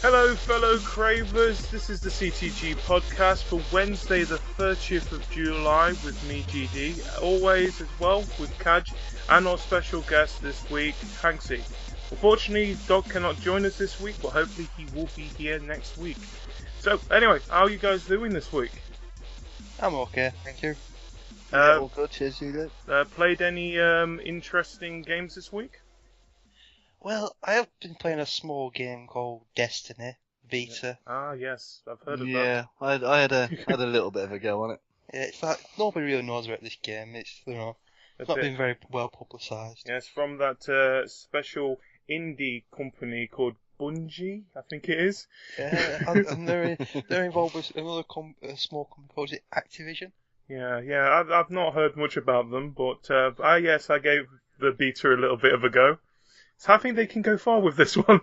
Hello, fellow Cravers. This is the CTG Podcast for Wednesday, the 30th of July, with me, GD. Always as well with Kaj and our special guest this week, Hanksy. Unfortunately, Dog cannot join us this week, but hopefully he will be here next week. So, anyway, how are you guys doing this week? I'm okay, thank you. All good, cheers, you Played any interesting games this week? Well, I have been playing a small game called Destiny Beta. Ah, yes, I've heard of that. Yeah, I had a little bit of a go on it. Yeah, it's like nobody really knows about this game. It's it's not been very well publicised. Yes, from that special indie company called Bungie, I think it is. Yeah, and they're involved with another small company called Activision. Yeah, I've not heard much about them, but I gave the beta a little bit of a go. So I think they can go far with this one.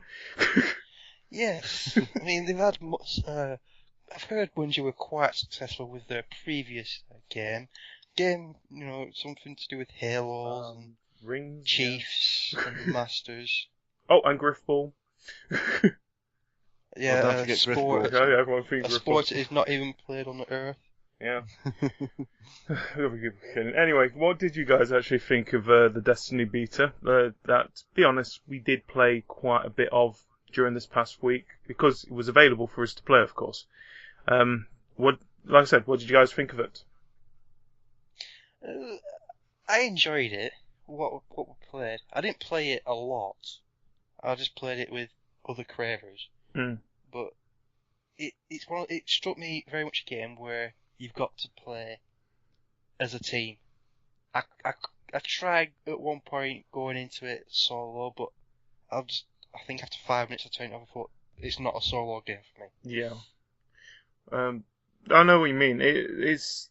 Yes, I mean they've had much. I've heard Bungie were quite successful with their previous game, something to do with Halos and Rings, Chiefs and Masters. Oh, and Griffball. Yeah, don't forget sport. Griffball. Yeah, everyone thinks A sport is not even played on the Earth. Yeah. Anyway, what did you guys actually think of the Destiny beta? That, to be honest, we did play quite a bit of during this past week because it was available for us to play, of course. Like I said, what did you guys think of it? I enjoyed it. What we played. I didn't play it a lot. I just played it with other Cravers. But it struck me very much a game where you've got to play as a team. I tried at one point going into it solo, but I think after 5 minutes I turned it off. I thought it's not a solo game for me. Yeah. I know what you mean. It's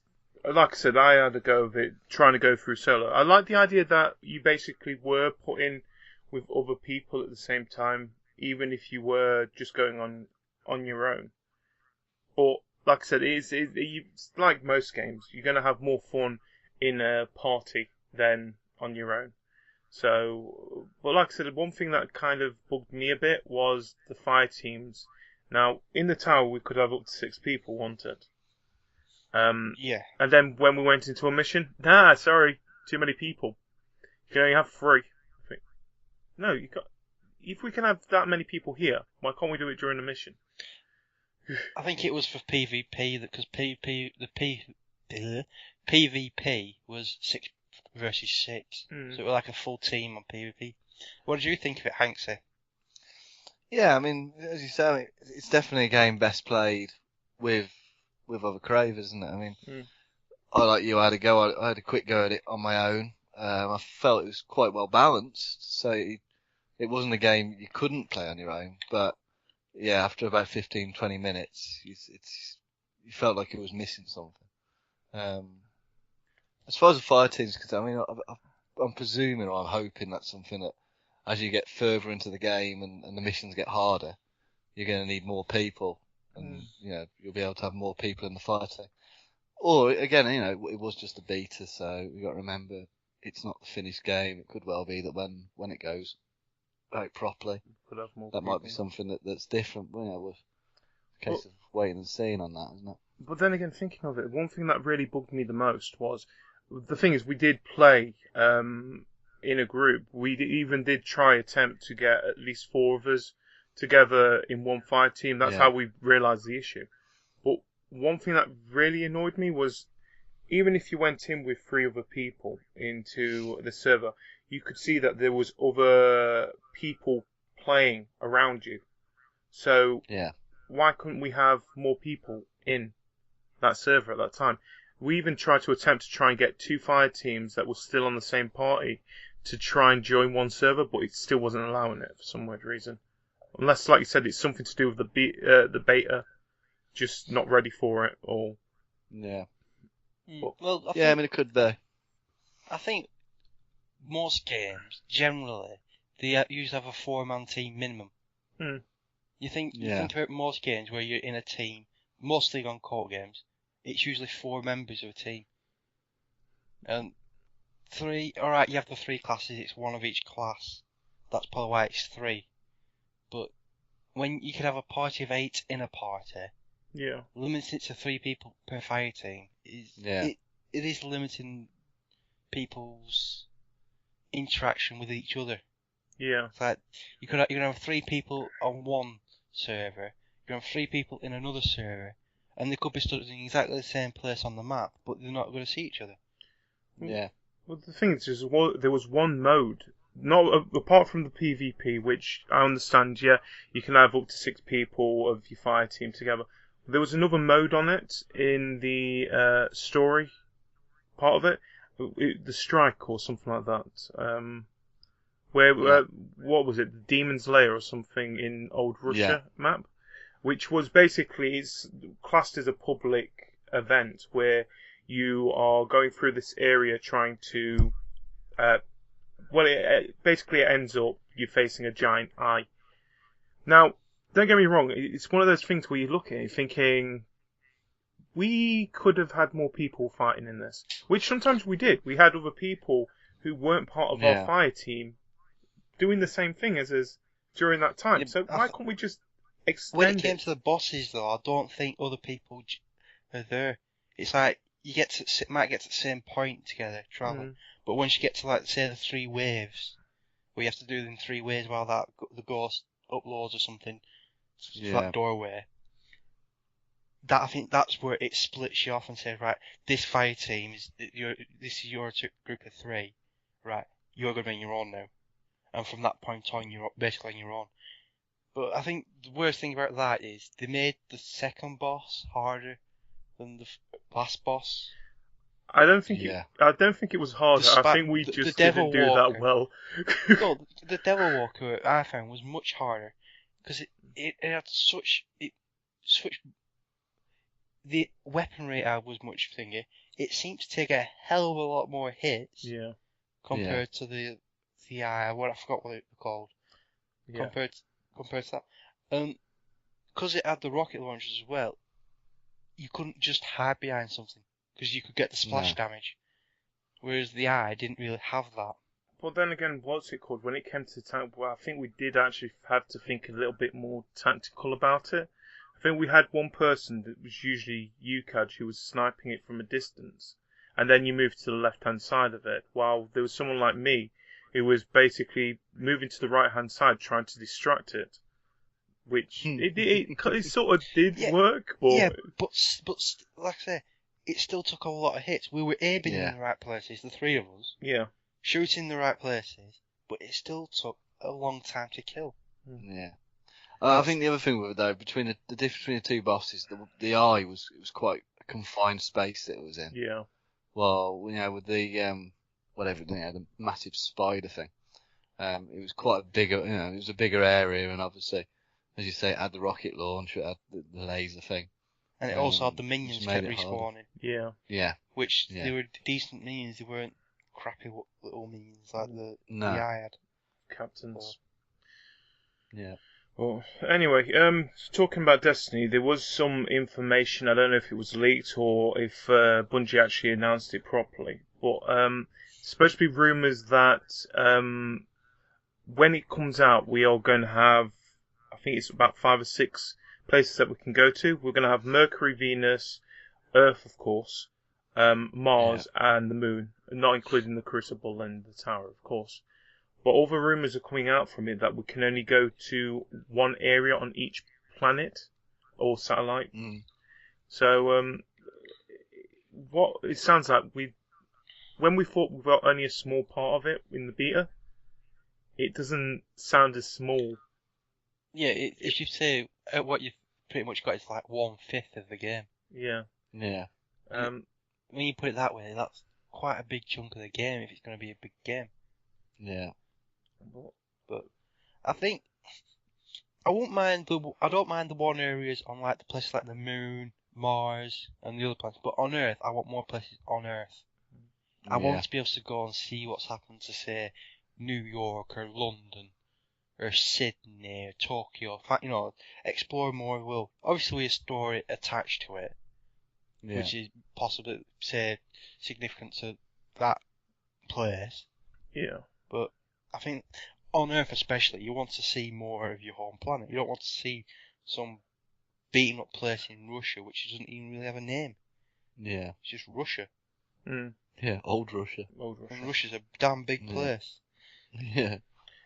like I said, I had a go of it trying to go through solo. I like the idea that you basically were put in with other people at the same time, even if you were just going on your own. But like I said, it's like most games. You're going to have more fun in a party than on your own. So, but like I said, one thing that kind of bugged me a bit was the fire teams. Now, in the tower, we could have up to 6 people wanted. Yeah. And then when we went into a mission, sorry, too many people. You can only have 3. I think. No, you got. If we can have that many people here, why can't we do it during the mission? I think it was for PvP because PvP was 6 versus 6, so it was like a full team on PvP. What did you think of it, Hanksy? Yeah, I mean, as you say, it's definitely a game best played with other Cravers, isn't it? I mean, I like you. I had a quick go at it on my own. I felt it was quite well balanced, so it wasn't a game you couldn't play on your own, but yeah, after about 15-20 minutes, you felt like it was missing something. As far as the fire team's concerned, I mean, I'm presuming or I'm hoping that's something that as you get further into the game and the missions get harder, you're going to need more people, and you'll be able to have more people in the fire team. Or again, it was just a beta, so we got to remember it's not the finished game. It could well be that when it goes out properly, that might be something that's different. With a case of waiting and seeing on that, isn't it? But then again, thinking of it, one thing that really bugged me the most was the thing is we did play in a group. We even did try attempt to get at least 4 of us together in one fire team. That's how we realised the issue. But one thing that really annoyed me was even if you went in with 3 other people into the server, you could see that there was other people playing around you. So why couldn't we have more people in that server at that time? We even tried to try and get 2 fire teams that were still on the same party to try and join one server, but it still wasn't allowing it for some weird reason. Unless, like you said, it's something to do with the beta, just not ready for it, or... Yeah. Well, I mean, it could be. I think most games, generally, they usually have a 4-man team minimum. You think about most games where you're in a team, mostly on court games, it's usually 4 members of a team. And 3, alright, you have the 3 classes, it's 1 of each class. That's probably why it's 3. But when you can have a party of 8 in a party, Yeah. limiting it to 3 people per fire team it is limiting people's interaction with each other. Yeah. It's like you can have 3 people on one server, you can have 3 people in another server, and they could be stood in exactly the same place on the map, but they're not going to see each other. Yeah. Well, the thing is, there was one mode, not apart from the PvP, which I understand. Yeah, you can have up to 6 people of your fire team together. There was another mode on it in the story part of it, the strike or something like that. What was it, the Demon's Lair or something in Old Russia map, which was basically it's classed as a public event where you are going through this area trying to, basically it ends up you're facing a giant eye. Now, don't get me wrong, it's one of those things where you look at it thinking, we could have had more people fighting in this, which sometimes we did. We had other people who weren't part of our fire team doing the same thing as us during that time. So why can't we just extend When it came to the bosses, though, I don't think other people are there. It's like you might get to the same point together, travel, but once you get to, like, say, the 3 waves, where you have to do them 3 ways while the ghost uploads or something, to that doorway. I think that's where it splits you off and says, right, this fire team this is your group of 3, right? You're going to be on your own now, and from that point on, you're basically on your own. But I think the worst thing about that is they made the second boss harder than the last boss. I don't think it was harder. I think we just didn't do that well. No, the Devil Walker I found was much harder because it had such the weaponry was much thingy. It seemed to take a hell of a lot more hits. Yeah. Compared to the I forgot what it was called. Yeah. Compared to that, because it had the rocket launchers as well, you couldn't just hide behind something because you could get the splash damage, whereas the eye didn't really have that. Well, then again, what's it called? When it came to I think we did actually have to think a little bit more tactical about it. I think we had one person that was usually Yukaj who was sniping it from a distance, and then you moved to the left-hand side of it, while there was someone like me who was basically moving to the right-hand side trying to distract it, which it sort of did work, but... Yeah, but like I say, it still took a lot of hits. We were aiming in the right places, the 3 of us. Yeah. Shooting in the right places, but it still took a long time to kill. Yeah. I think the other thing with it, though, between the difference between the 2 bosses, the eye was quite a confined space that it was in. Yeah. Well, with the the massive spider thing, it was quite a bigger, it was a bigger area, and obviously, as you say, it had the rocket launcher, it had the laser thing, and it also had the minions kept respawning. Yeah. Yeah. Which they were decent minions. They weren't crappy little minions like the eye had. Captains. Yeah. Well, anyway, talking about Destiny, there was some information, I don't know if it was leaked or if Bungie actually announced it properly, but it's supposed to be rumours that when it comes out, we are going to have, I think it's about 5 or 6 places that we can go to. We're going to have Mercury, Venus, Earth, of course, Mars, and the Moon, not including the Crucible and the Tower, of course. But all the rumours are coming out from it that we can only go to one area on each planet or satellite. So, what it sounds like when we thought we got only a small part of it in the beta, it doesn't sound as small. Yeah, if you say what you've pretty much got is like 1/5 of the game. Yeah. Yeah. When you put it that way, that's quite a big chunk of the game if it's going to be a big game. Yeah. But I think I don't mind the one areas on like the places like the Moon, Mars, and the other planets. But on Earth, I want more places on Earth. I want to be able to go and see what's happened to, say, New York or London or Sydney or Tokyo. Explore more of the world. Obviously, with a story attached to it, which is possibly, say, significant to that place. Yeah. But I think on Earth especially, you want to see more of your home planet. You don't want to see some beaten up place in Russia which doesn't even really have a name. Yeah. It's just Russia. Mm. Yeah, old Russia. Old Russia. And Russia's a damn big place. Yeah.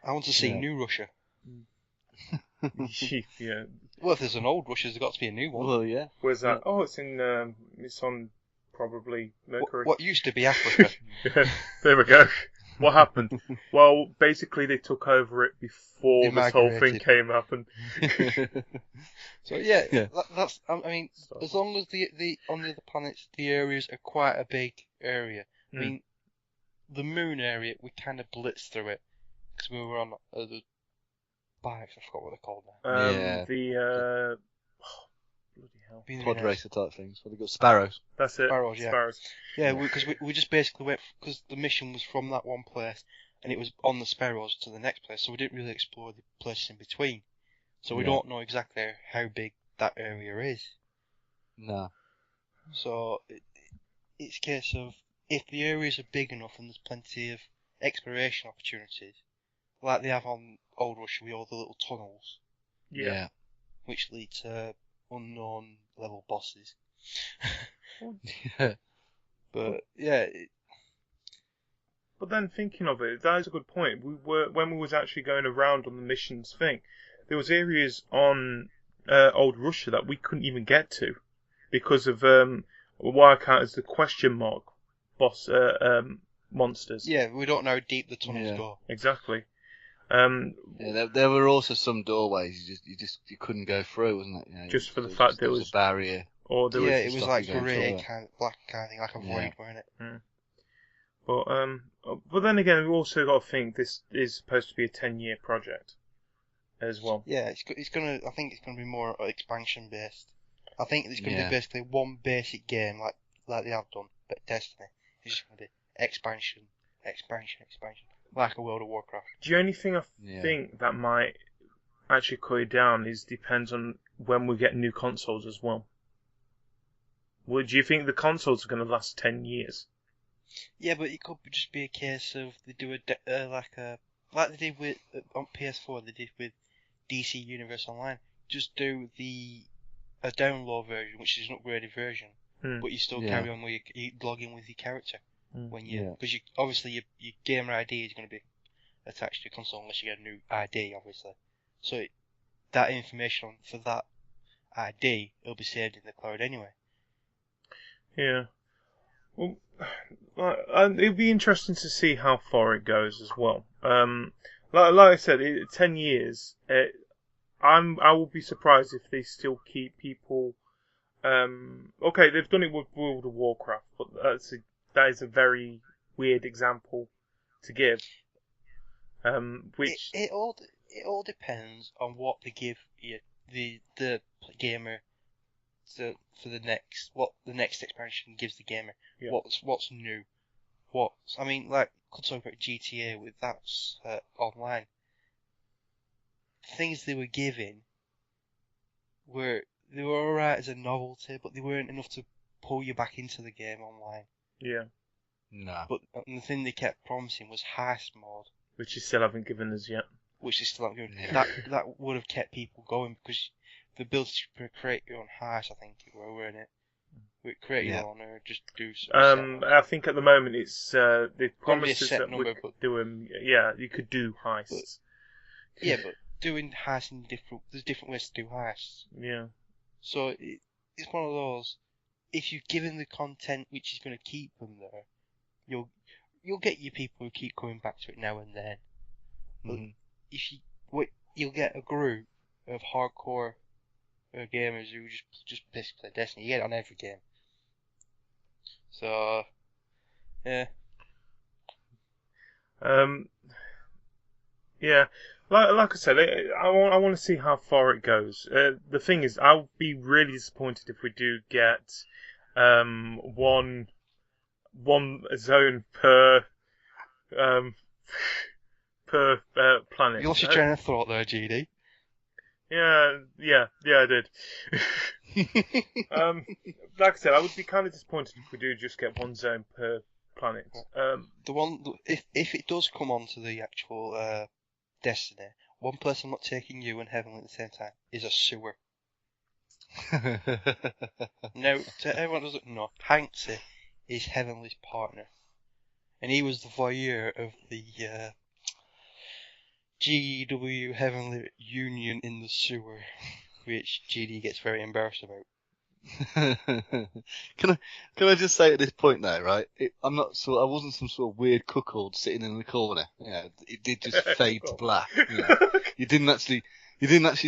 I want to see new Russia. Yeah. Well, if there's an old Russia, there's got to be a new one. Well, yeah. Where's that? Yeah. Oh, it's on probably Mercury. What used to be Africa. Yeah, there we go. What happened? Well, basically they took over it before They this whole thing migrated. came up, and So yeah, Yeah. that's. I mean, as long as the on the other planets the areas are quite a big area. I mean, the moon area we kind of blitzed through it because we were on the bikes. I forgot what they're called now. Yeah. bloody hell. Quad racer type things. Well, they've got sparrows. That's it. Sparrows, yeah. Sparrows. Yeah, because we just basically went because the mission was from that one place and it was on the Sparrows to the next place, so we didn't really explore the places in between. So we don't know exactly how big that area is. No. So it's a case of if the areas are big enough and there's plenty of exploration opportunities, like they have on Old Russia with all the little tunnels, Yeah. which lead to unknown level bosses. Yeah. But yeah, But then thinking of it, that is a good point. When we was actually going around on the missions thing, there was areas on Old Russia that we couldn't even get to because of what I count as the question mark boss monsters. yeah, we don't know how deep the tunnels go. Exactly. Yeah, there were also some doorways you couldn't go through, wasn't it? You know, Just for the fact there was a barrier. Or there Yeah, was it was stuff like you don't grey, follow. kind of black kind of thing, like a void, weren't it? But then again, we've also got to think this is supposed to be a 10-year project as well. Yeah, it's gonna. I think it's gonna be more expansion based. I think it's gonna Yeah. be basically one basic game like they have done, but Destiny. It's just gonna be expansion, like a World of Warcraft. The only thing I Yeah. think that might actually cut it down depends on when we get new consoles as well. Would you think the consoles are going to last 10 years? Yeah, but it could just be a case of they do like they did with on PS4. They did with DC Universe Online. Just do a download version, which is an upgraded version, but you still carry on with you log in with your character when because you obviously your gamer ID is going to be attached to your console unless you get a new ID, obviously. So that information for that ID will be saved in the cloud anyway. Yeah. Well, it'll be interesting to see how far it goes as well. Like I said, 10 years. I will be surprised if they still keep people. Okay, they've done it with World of Warcraft, but that is a very weird example to give. Which It all depends on what they give you, the gamer for the next expansion gives the gamer. Yeah. What's new? I mean, like could talk about GTA with that's online. Things they were giving were alright as a novelty, but they weren't enough to pull you back into the game online. yeah, No. But the thing they kept promising was heist mode, which you still haven't given us yet. which is still not good. Yeah. That would have kept people going because the ability to create your own heist, I think, weren't it? Create your own or just do some. I think at the moment it's the promises set that we number, could do them. Yeah, you could do heists. Yeah, but doing heists there's different ways to do heists. Yeah. So it's one of those. If you've given the content which is going to keep them there, you'll get your people who keep coming back to it now and then. But if you'll get a group of hardcore gamers who just basically play Destiny. You get it on every game. So yeah. Yeah. Like I said, I want to see how far it goes. The thing is, I'll be really disappointed if we do get one zone per planet. You lost your train of thought there, GD. Yeah, I did. Like I said, I would be kind of disappointed if we do just get one zone per planet. The one if it does come onto the actual Destiny, one place I'm not taking you and Heavenly at the same time is a sewer. Now, to everyone who doesn't know, Hanksy is Heavenly's partner. And he was the voyeur of the GW Heavenly Union in the sewer, which GD gets very embarrassed about. Can I just say at this point now, right? I wasn't some sort of weird cuckold sitting in the corner. Yeah, it did just fade to black. You know? You didn't actually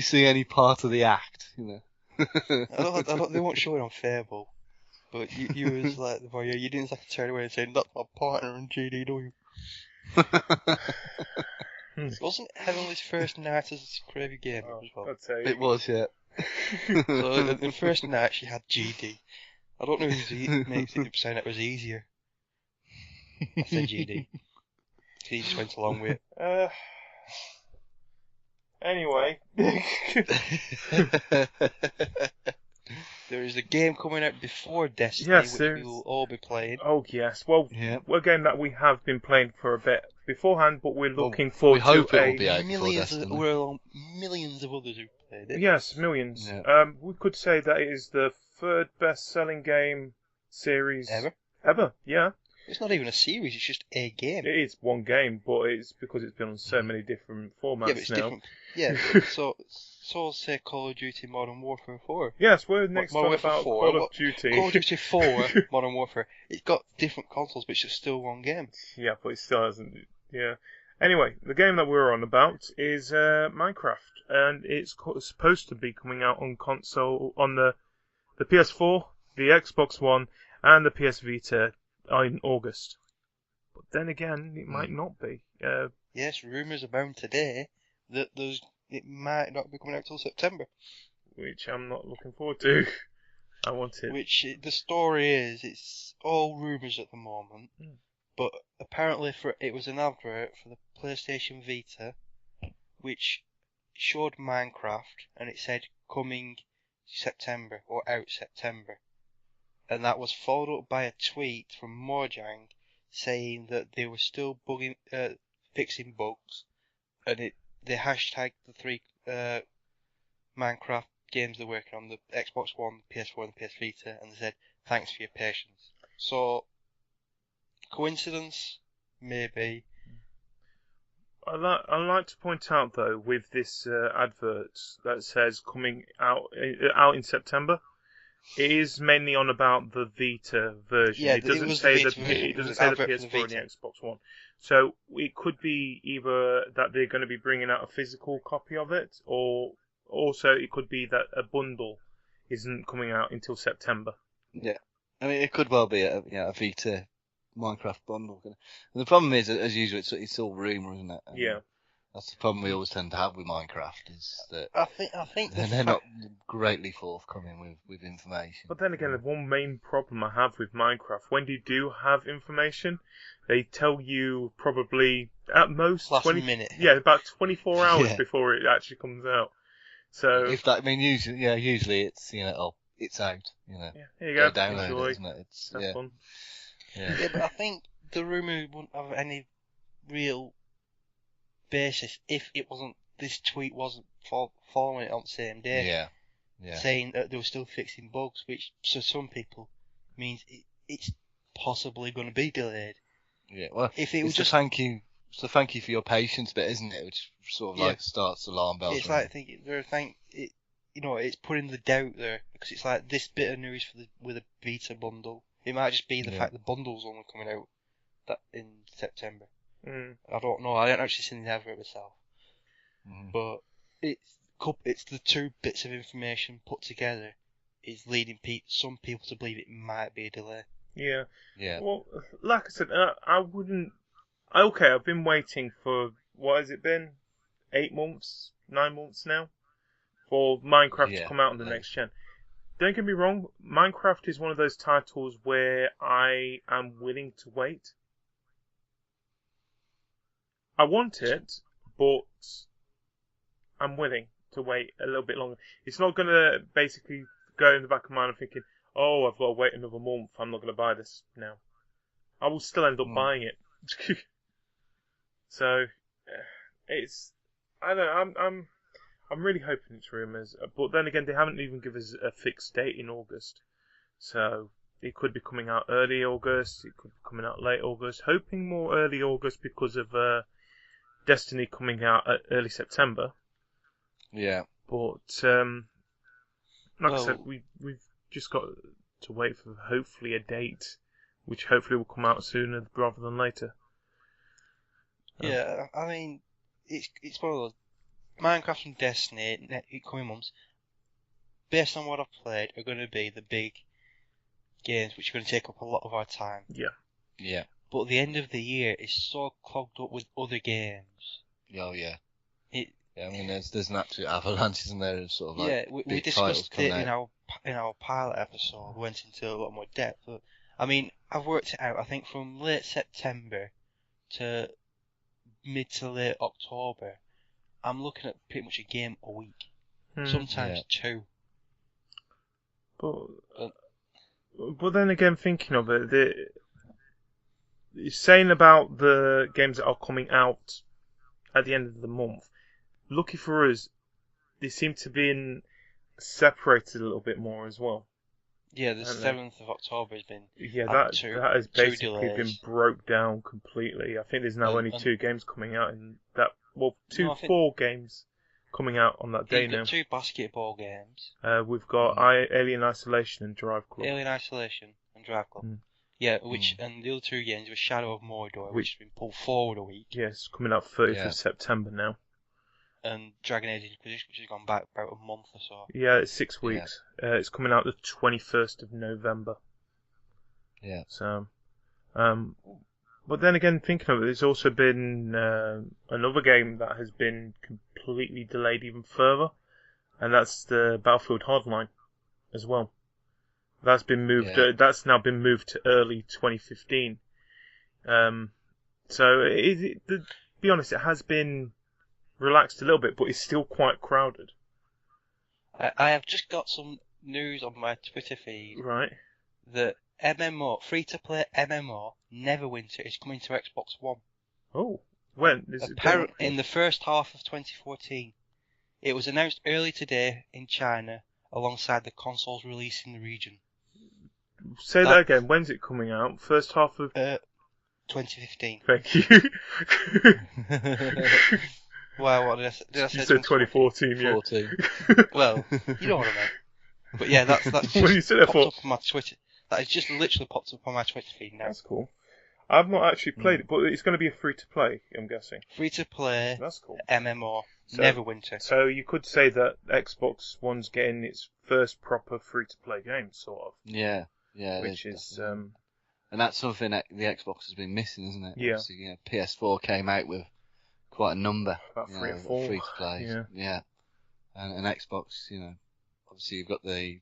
see any part of the act. You know. They won't show it on Fable, but you was like the voyeur. You didn't have to turn away and say, "That's my partner in GDW." Wasn't Heavenly's first night as a Cravey game as well? It was, yeah. So the first night she had GD. I don't know who makes it sound it was easier. I said GD. He just went along with it. Anyway. There is a game coming out before Destiny, which we will all be playing. Oh, yes. Well, yeah. A game that we have been playing for a bit beforehand, but we're looking forward to it will be out millions of others who played it. Yes, millions. Yeah. We could say that it is the third best-selling game series ever. Yeah. It's not even a series; it's just a game. It is one game, but it's because it's been on so many different formats it's now. Different. Yeah. So say Call of Duty Modern Warfare 4. Yes, we're next on about Call of Duty. Call of Duty 4 Modern Warfare. It's got different consoles, but it's just still one game. Yeah, but it still hasn't. Yeah. Anyway, the game that we're on about is Minecraft, and it's supposed to be coming out on console on the PS4, the Xbox One, and the PS Vita in August. But then again, it might not be. Yes, rumours abound today that it might not be coming out till September. Which I'm not looking forward to. I want it. The story is, it's all rumours at the moment, but apparently it was an advert for the PlayStation Vita, which showed Minecraft, and it said coming September, or out September. And that was followed up by a tweet from Mojang saying that they were still fixing bugs, and they hashtagged the three Minecraft games they're working on, the Xbox One, PS4 and the PS Vita, and they said, thanks for your patience. So, coincidence? Maybe. I'd like to point out, though, with this advert that says coming out in September, it is mainly on about the Vita version. Yeah, it doesn't say the PS4 or the Xbox One. So it could be either that they're going to be bringing out a physical copy of it, or also it could be that a bundle isn't coming out until September. Yeah, I mean it could well be a Vita Minecraft bundle. And the problem is, as usual, it's all rumour, isn't it? And yeah. That's the problem we always tend to have with Minecraft, is that I think they're not greatly forthcoming with information. But then again, the one main problem I have with Minecraft, when they do have information, they tell you probably at most last minute. Yeah, about 24 hours before it actually comes out. So if that, I mean, usually it's it's out. Yeah, here you go. Download Enjoy. it, isn't it? It's fun. Yeah, but I think the rumour wouldn't have any real basis if this tweet wasn't following it on the same day. Yeah. Saying that they were still fixing bugs, which to some people means it's possibly going to be delayed. Yeah, well, if it was just thank you for your patience bit, isn't it? Which sort of starts alarm bells. It's like it's putting the doubt there, because it's like this bit of news with a Vita bundle. It might just be the fact the bundle's only coming out in September. I don't know. I haven't actually seen the advert myself, but it's the two bits of information put together is leading some people to believe it might be a delay. Yeah. Yeah. Well, like I said, I wouldn't. Okay, I've been waiting for what has it been? 8 months, 9 months now, for Minecraft to come out on the next gen. Don't get me wrong, Minecraft is one of those titles where I am willing to wait. I want it, but I'm willing to wait a little bit longer. It's not going to basically go in the back of my mind and thinking, oh, I've got to wait another month, I'm not going to buy this now. I will still end up buying it. So, I don't know, I'm really hoping it's rumours, but then again, they haven't even given us a fixed date in August. So it could be coming out early August, it could be coming out late August. Hoping more early August because of Destiny coming out at early September. Yeah. But I said, we've just got to wait for hopefully a date, which hopefully will come out sooner rather than later. Yeah, I mean, it's one of those Minecraft and Destiny in coming months, based on what I've played, are going to be the big games which are going to take up a lot of our time. Yeah. Yeah. But the end of the year is so clogged up with other games. Oh yeah. I mean, there's an absolute avalanche, isn't there? Of sort of like we discussed it in our pilot episode. We went into a lot more depth. But, I mean, I've worked it out. I think from late September to mid to late October, I'm looking at pretty much a game a week, sometimes two. But then again, thinking of it, saying about the games that are coming out at the end of the month, lucky for us, they seem to be separated a little bit more as well. Yeah, the 7th of October has been. Yeah, that has basically been broke down completely. I think there's now only 2 games coming out in that. Well, 4 games coming out on that day now. 2 basketball games. We've got Alien Isolation and Drive Club. Alien Isolation and Drive Club. Yeah, and the other 2 games were Shadow of Mordor, which has been pulled forward a week. Yes, coming out 30th of September now. And Dragon Age Inquisition, which has gone back about a month or so. Yeah, it's 6 weeks. Yeah. It's coming out the 21st of November. Yeah. So, but then again, thinking of it, there's also been another game that has been completely delayed even further, and that's the Battlefield Hardline as well. That's been moved. That's now been moved to early 2015. So, to be honest, it has been relaxed a little bit, but it's still quite crowded. I have just got some news on my Twitter feed. Right. That MMO, free-to-play MMO, Neverwinter, is coming to Xbox One. Oh, when? In the first half of 2014. It was announced early today in China, alongside the console's release in the region. Say that again. When's it coming out? First half of 2015. Thank you. Well, what did I say? You said 2014, yeah. 14. Well, you know what I meant. But yeah, that's just when you said that popped up on my Twitter. That has just literally popped up on my Twitter feed now. That's cool. I've not actually played it, but it's going to be a free-to-play, I'm guessing. Free-to-play. That's cool. MMO. Neverwinter. So you could say that Xbox One's getting its first proper free-to-play game, sort of. Yeah. Which is... And that's something that the Xbox has been missing, isn't it? Yeah. Obviously, PS4 came out with quite a number. About 3 or 4. Free-to-plays. Yeah. And Xbox, obviously you've got the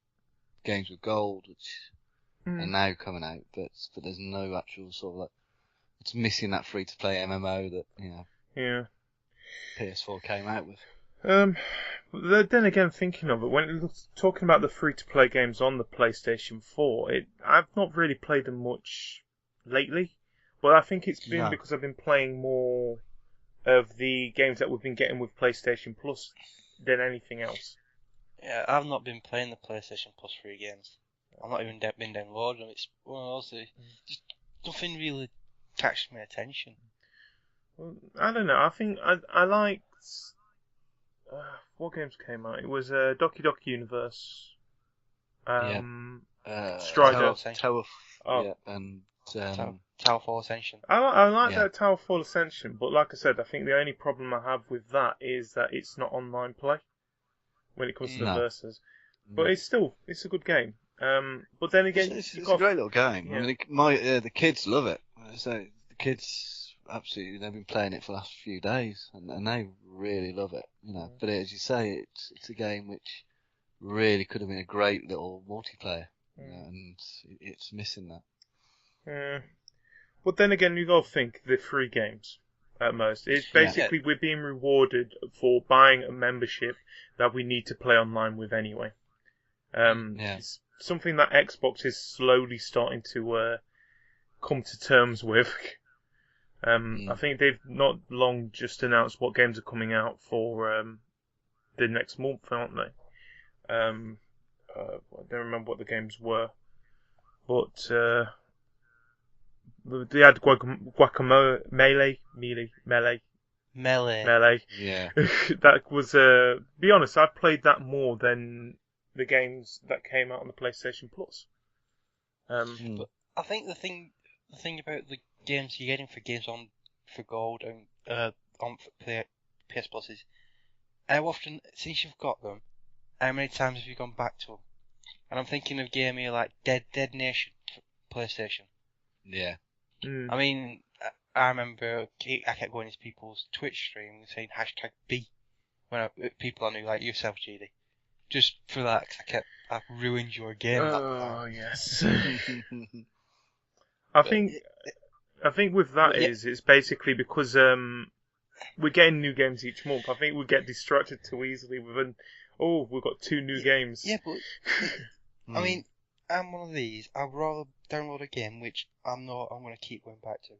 games with gold, which are now coming out, but there's no actual sort of it's missing that free-to-play MMO that, PS4 came out with. Then again, thinking of it, when talking about the free-to-play games on the PlayStation 4, I've not really played them much lately, but I think it's been because I've been playing more of the games that we've been getting with PlayStation Plus than anything else. Yeah, I've not been playing the PlayStation Plus free games. I've not even been downloading them. It's one of those just nothing really catches my attention. Well, I don't know. I think I liked what games came out. It was Doki Doki Universe, Strider, and Towerfall Ascension. I like that Towerfall Ascension, but like I said, I think the only problem I have with that is that it's not online play when it comes to the versus. But it's a good game. But then again, it's a great little game. Yeah. I mean, the kids love it. So the kids absolutely, they've been playing it for the last few days, and they really love it. But as you say, it's a game which really could have been a great little multiplayer, and it's missing that. But then again, you got to think the free games at most. It's basically we're being rewarded for buying a membership that we need to play online with anyway. It's something that Xbox is slowly starting to come to terms with. I think they've not long just announced what games are coming out for the next month, aren't they? I don't remember what the games were, but they had Guacamole, Melee. Yeah. That was, be honest, I've played that more than the games that came out on the PlayStation Plus. But I think the thing about the games you're getting for games for gold and on PS Plus is how often, since you've got them, how many times have you gone back to them? And I'm thinking of game here like Dead Nation for PlayStation. Yeah. I mean, I remember I kept going into people's Twitch stream and saying #B when people I knew, like yourself, GD. Just for that, 'cause I ruined your game. Oh, yes. I think with that it's basically because we're getting new games each month. I think we get distracted too easily with we've got 2 new games. Yeah, but I mean, I'm one of these. I'd rather download a game which I'm going to keep going back to.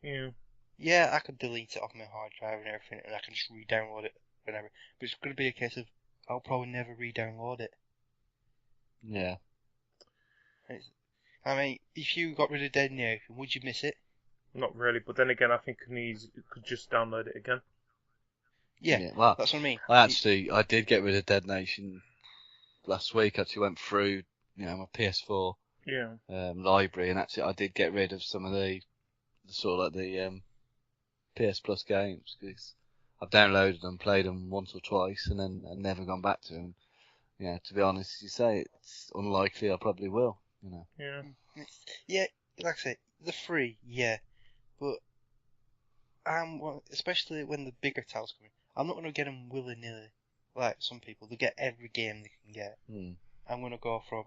Yeah. Yeah, I could delete it off my hard drive and everything, and I can just re-download it whenever. But it's going to be a case of I'll probably never re-download it. Yeah. I mean, if you got rid of Dead Nation, would you miss it? Not really, but then again, I think you could just download it again. Yeah, well, that's what I mean. I did get rid of Dead Nation last week. Actually went through, my PS4 library, and actually I did get rid of some of the PS Plus games, because I've downloaded them, played them once or twice, and then never gone back to them. Yeah, to be honest, as you say, it's unlikely I probably will. Yeah. Yeah, like I say, the free, yeah, but especially when the bigger titles come in, I'm not going to get them willy-nilly like some people. They get every game they can get. I'm going to go from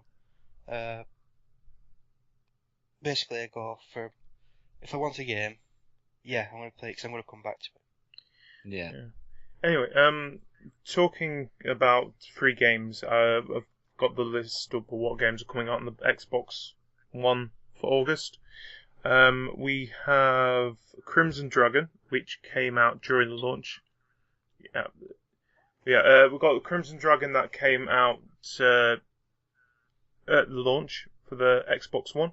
basically I go for, if I want a game, yeah, I'm going to play it because I'm going to come back to it. Yeah. Anyway, talking about free games, I've got the list of what games are coming out on the Xbox One for August. We have Crimson Dragon, which came out during the launch. We've got Crimson Dragon that came out at the launch for the Xbox One,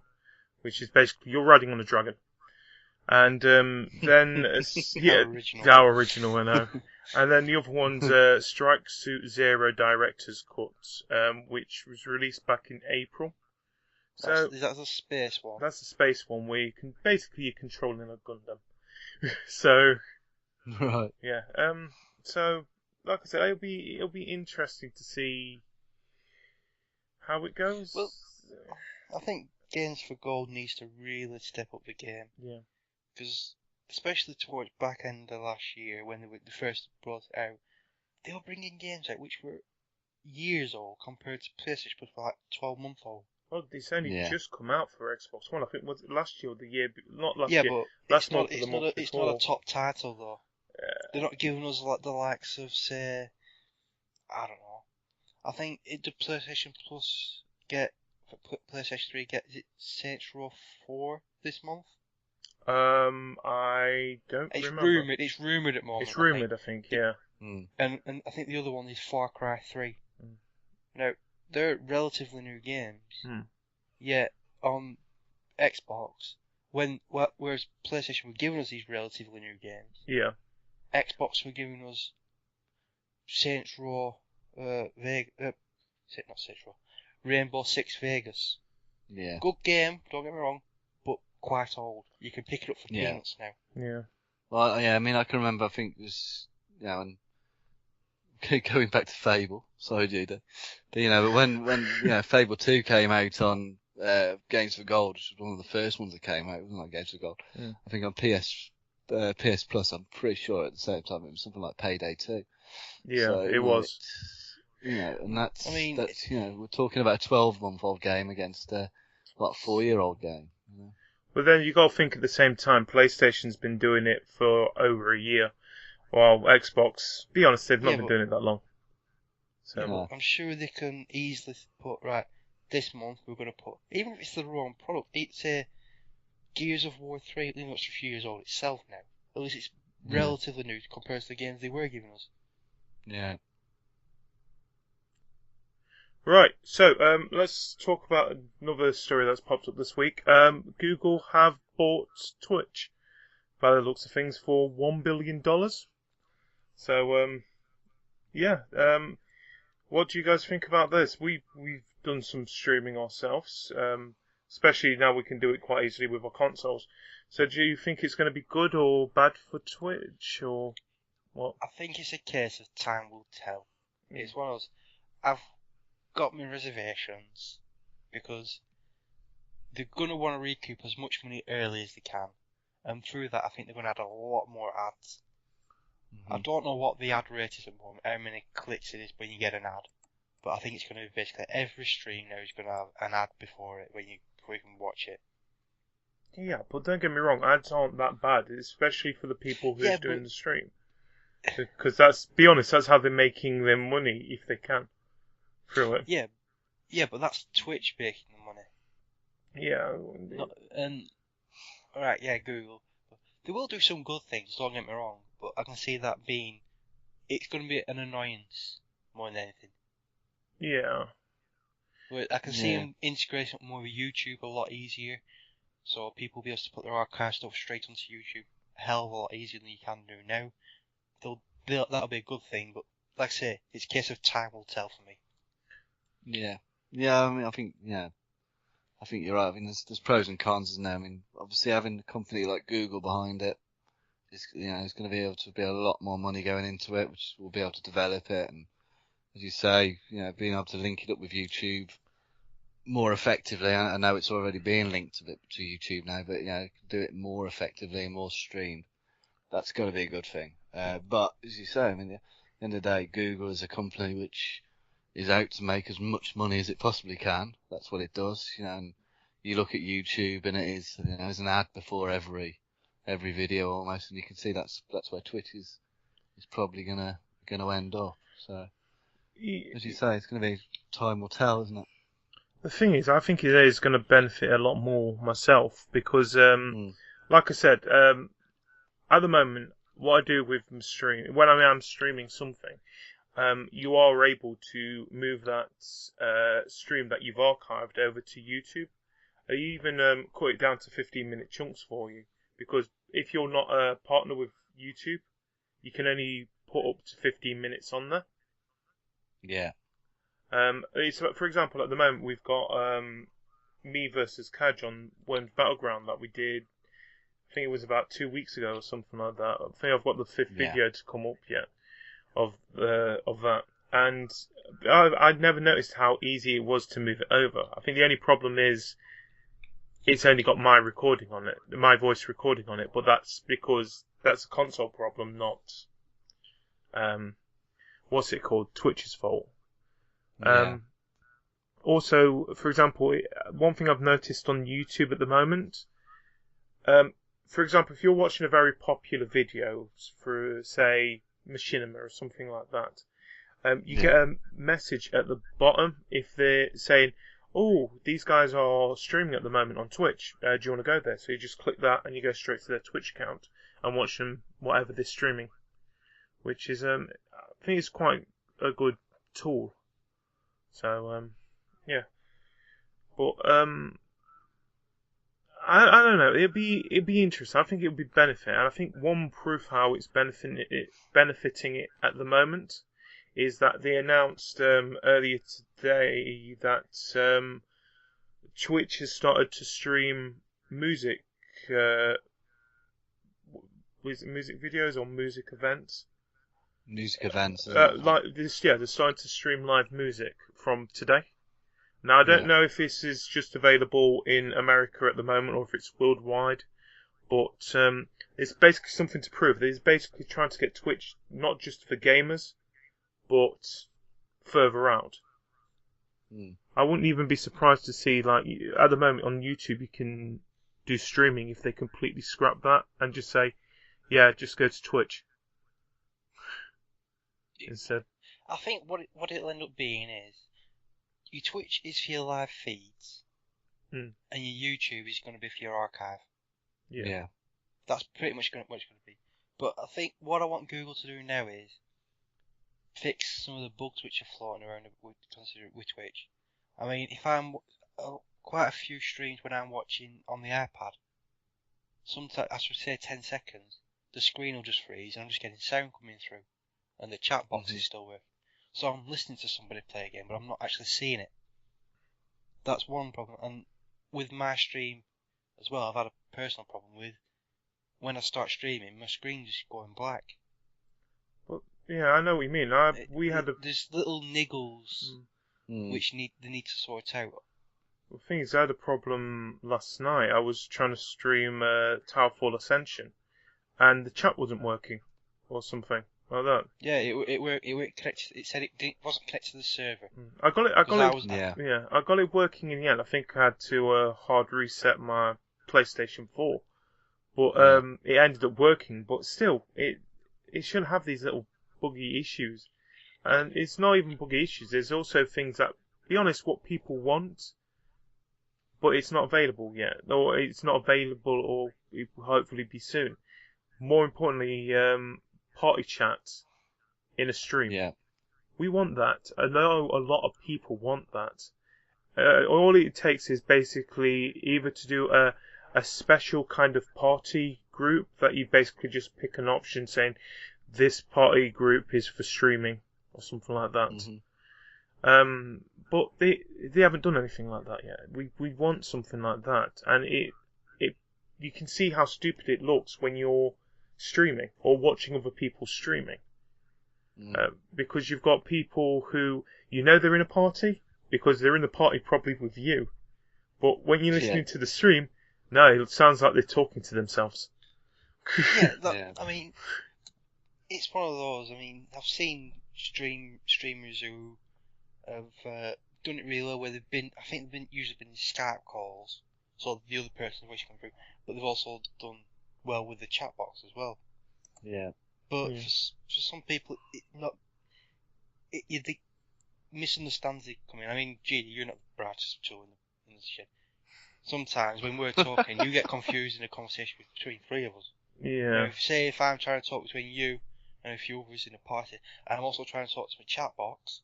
which is basically you're riding on a dragon. And then our original, I know. And then the other one's Strike Suit Zero Director's Cut, which was released back in April. So that's a space one. That's a space one where you're controlling a Gundam. So right. Yeah. So like I said, it'll be interesting to see how it goes. Well, I think Games for Gold needs to really step up the game. Yeah. Because especially towards back end of last year when they first brought it out, they were bringing games out which were years old compared to PlayStation Plus for like 12-month old. Well, it's only just come out for Xbox One. I think was it last year or the year? Not last year. But last month. It's not a top title though. They're not giving us like the likes of, say, I don't know. I think did PlayStation Plus PlayStation 3 get, is it Saints Row 4 this month? I don't remember. It's rumoured at the moment. It's rumoured, I think, yeah. And I think the other one is Far Cry 3. Now, they're relatively new games. Yet, on Xbox, whereas PlayStation were giving us these relatively new games, Xbox were giving us Saints Row, Rainbow Six Vegas. Yeah. Good game, don't get me wrong, but quite old. You can pick it up for peanuts now. Yeah. Well, yeah, I mean, I can remember, I think it was, and going back to Fable, sorry, Judah. But, when Fable 2 came out on Games for Gold, which was one of the first ones that came out, it wasn't like Games for Gold. I think on PS Plus, I'm pretty sure at the same time it was something like Payday 2. Yeah, so, it was. And that's, we're talking about a 12-month-old game against a 4-year-old game. But then you got to think at the same time, PlayStation's been doing it for over a year, while Xbox, be honest, they've not been doing it that long. So I'm sure they can easily put, right, this month we're going to put, even if it's the wrong product, it's a Gears of War 3, even though it's a few years old itself now, at least it's relatively new compared to the games they were giving us. Yeah. Right, so let's talk about another story that's popped up this week. Google have bought Twitch, by the looks of things, for $1 billion. So, what do you guys think about this? We've done some streaming ourselves, especially now we can do it quite easily with our consoles. So do you think it's going to be good or bad for Twitch, or what? I think it's a case of time will tell. It's one of those, I've got my reservations, because they're going to want to recoup as much money early as they can. And through that, I think they're going to add a lot more ads. I don't know what the ad rate is at the moment, how many clicks it is when you get an ad. But I think it's going to be basically every stream now is going to have an ad before it before you can watch it. Yeah, but don't get me wrong, ads aren't that bad, especially for the people who's doing the stream. Because be honest, that's how they're making their money, if they can, through it. Yeah, but that's Twitch making the money. Yeah. Alright, yeah, Google. They will do some good things, don't get me wrong, but I can see that it's going to be an annoyance more than anything. Yeah. But I can see them integrating more with YouTube a lot easier, so people will be able to put their archive stuff straight onto YouTube a hell of a lot easier than you can do now. That'll be a good thing, but like I say, it's a case of time will tell for me. Yeah. Yeah, I mean, I think you're right. I mean, there's pros and cons, isn't there? I mean, obviously having a company like Google behind it, it's going to be able to be a lot more money going into it, which will be able to develop it. And as you say, being able to link it up with YouTube more effectively. I know it's already being linked to YouTube now, but do it more effectively and more streamed. That's got to be a good thing. But as you say, I mean, at the end of the day, Google is a company which is out to make as much money as it possibly can. That's what it does, and you look at YouTube and it is, there's an ad before every video almost, and you can see that's where Twitch is probably gonna end up. So, as you say, it's gonna be time will tell, isn't it? The thing is, I think it is going to benefit a lot more myself because, like I said, at the moment, what I do with stream when I am streaming something, you are able to move that stream that you've archived over to YouTube. I even cut it down to 15-minute chunks for you, because if you're not a partner with YouTube, you can only put up to 15 minutes on there. Yeah. For example, at the moment we've got me versus Kaj on Worms Battleground that we did. I think it was about 2 weeks ago or something like that. I think I've got the 5th video to come up yet of that, and I'd never noticed how easy it was to move it over. I think the only problem is it's only got my recording on it, my voice recording on it, but that's because that's a console problem, not what's it called, Twitch's fault. Also, for example, one thing I've noticed on YouTube at the moment, for example, if you're watching a very popular video for, say, Machinima or something like that, you get a message at the bottom if they're saying, "Oh, these guys are streaming at the moment on Twitch. Do you want to go there?" So you just click that and you go straight to their Twitch account and watch them whatever they're streaming, which is I think it's quite a good tool. So yeah, but I don't know. It'd be interesting. I think it would be benefit, and I think one proof how it's benefiting it at the moment is that they announced earlier today that Twitch has started to stream music. Was it music videos or music events? Music events. Like this, they're starting to stream live music from today. Now, I don't know if this is just available in America at the moment or if it's worldwide, but it's basically something to prove. They're basically trying to get Twitch not just for gamers, but further out. I wouldn't even be surprised to see, like, at the moment on YouTube you can do streaming if they completely scrap that and just say, just go to Twitch instead. I think what it'll end up being is, your Twitch is for your live feeds, and your YouTube is going to be for your archive. Yeah. That's pretty much what it's going to be. But I think what I want Google to do now is fix some of the bugs which are floating around with consider which. I mean, if I'm quite a few streams when I'm watching on the iPad, sometimes after say 10 seconds, the screen will just freeze and I'm just getting sound coming through, and the chat box is still working. So I'm listening to somebody play a game, but I'm not actually seeing it. That's one problem. And with my stream as well, I've had a personal problem with when I start streaming, my screen just going black. But yeah, I know what you mean. There's little niggles which they need to sort out. The thing is, I had a problem last night. I was trying to stream Towerfall Ascension, and the chat wasn't working, or something like that. Yeah, it connected. It said it wasn't connected to the server. I got it working in the end. I think I had to hard reset my PlayStation 4, but it ended up working. But still, it shouldn't have these little buggy issues, and it's not even buggy issues. There's also things that, be honest, what people want, but it's not available yet, or it's not available, or it will hopefully be soon. More importantly, party chats in a stream. Yeah. We want that. I know a lot of people want that. All it takes is basically either to do a special kind of party group that you basically just pick an option saying this party group is for streaming or something like that. Mm-hmm. But they haven't done anything like that yet. We want something like that, and you can see how stupid it looks when you're streaming or watching other people streaming. Because you've got people who, they're in a party because they're in the party probably with you. But when you're listening to the stream, no, it sounds like they're talking to themselves. I mean, it's one of those. I mean, I've seen streamers who have done it really well where I think they've usually been Skype calls, so the other person's voice come through, but they've also done well with the chat box as well. Yeah. But for some people, the misunderstandings come in. I mean, Gene, you're not the brightest tool in the shed. Sometimes when we're talking, you get confused in a conversation between three of us. Yeah. If I'm trying to talk between you and a few others in a party, and I'm also trying to talk to my chat box,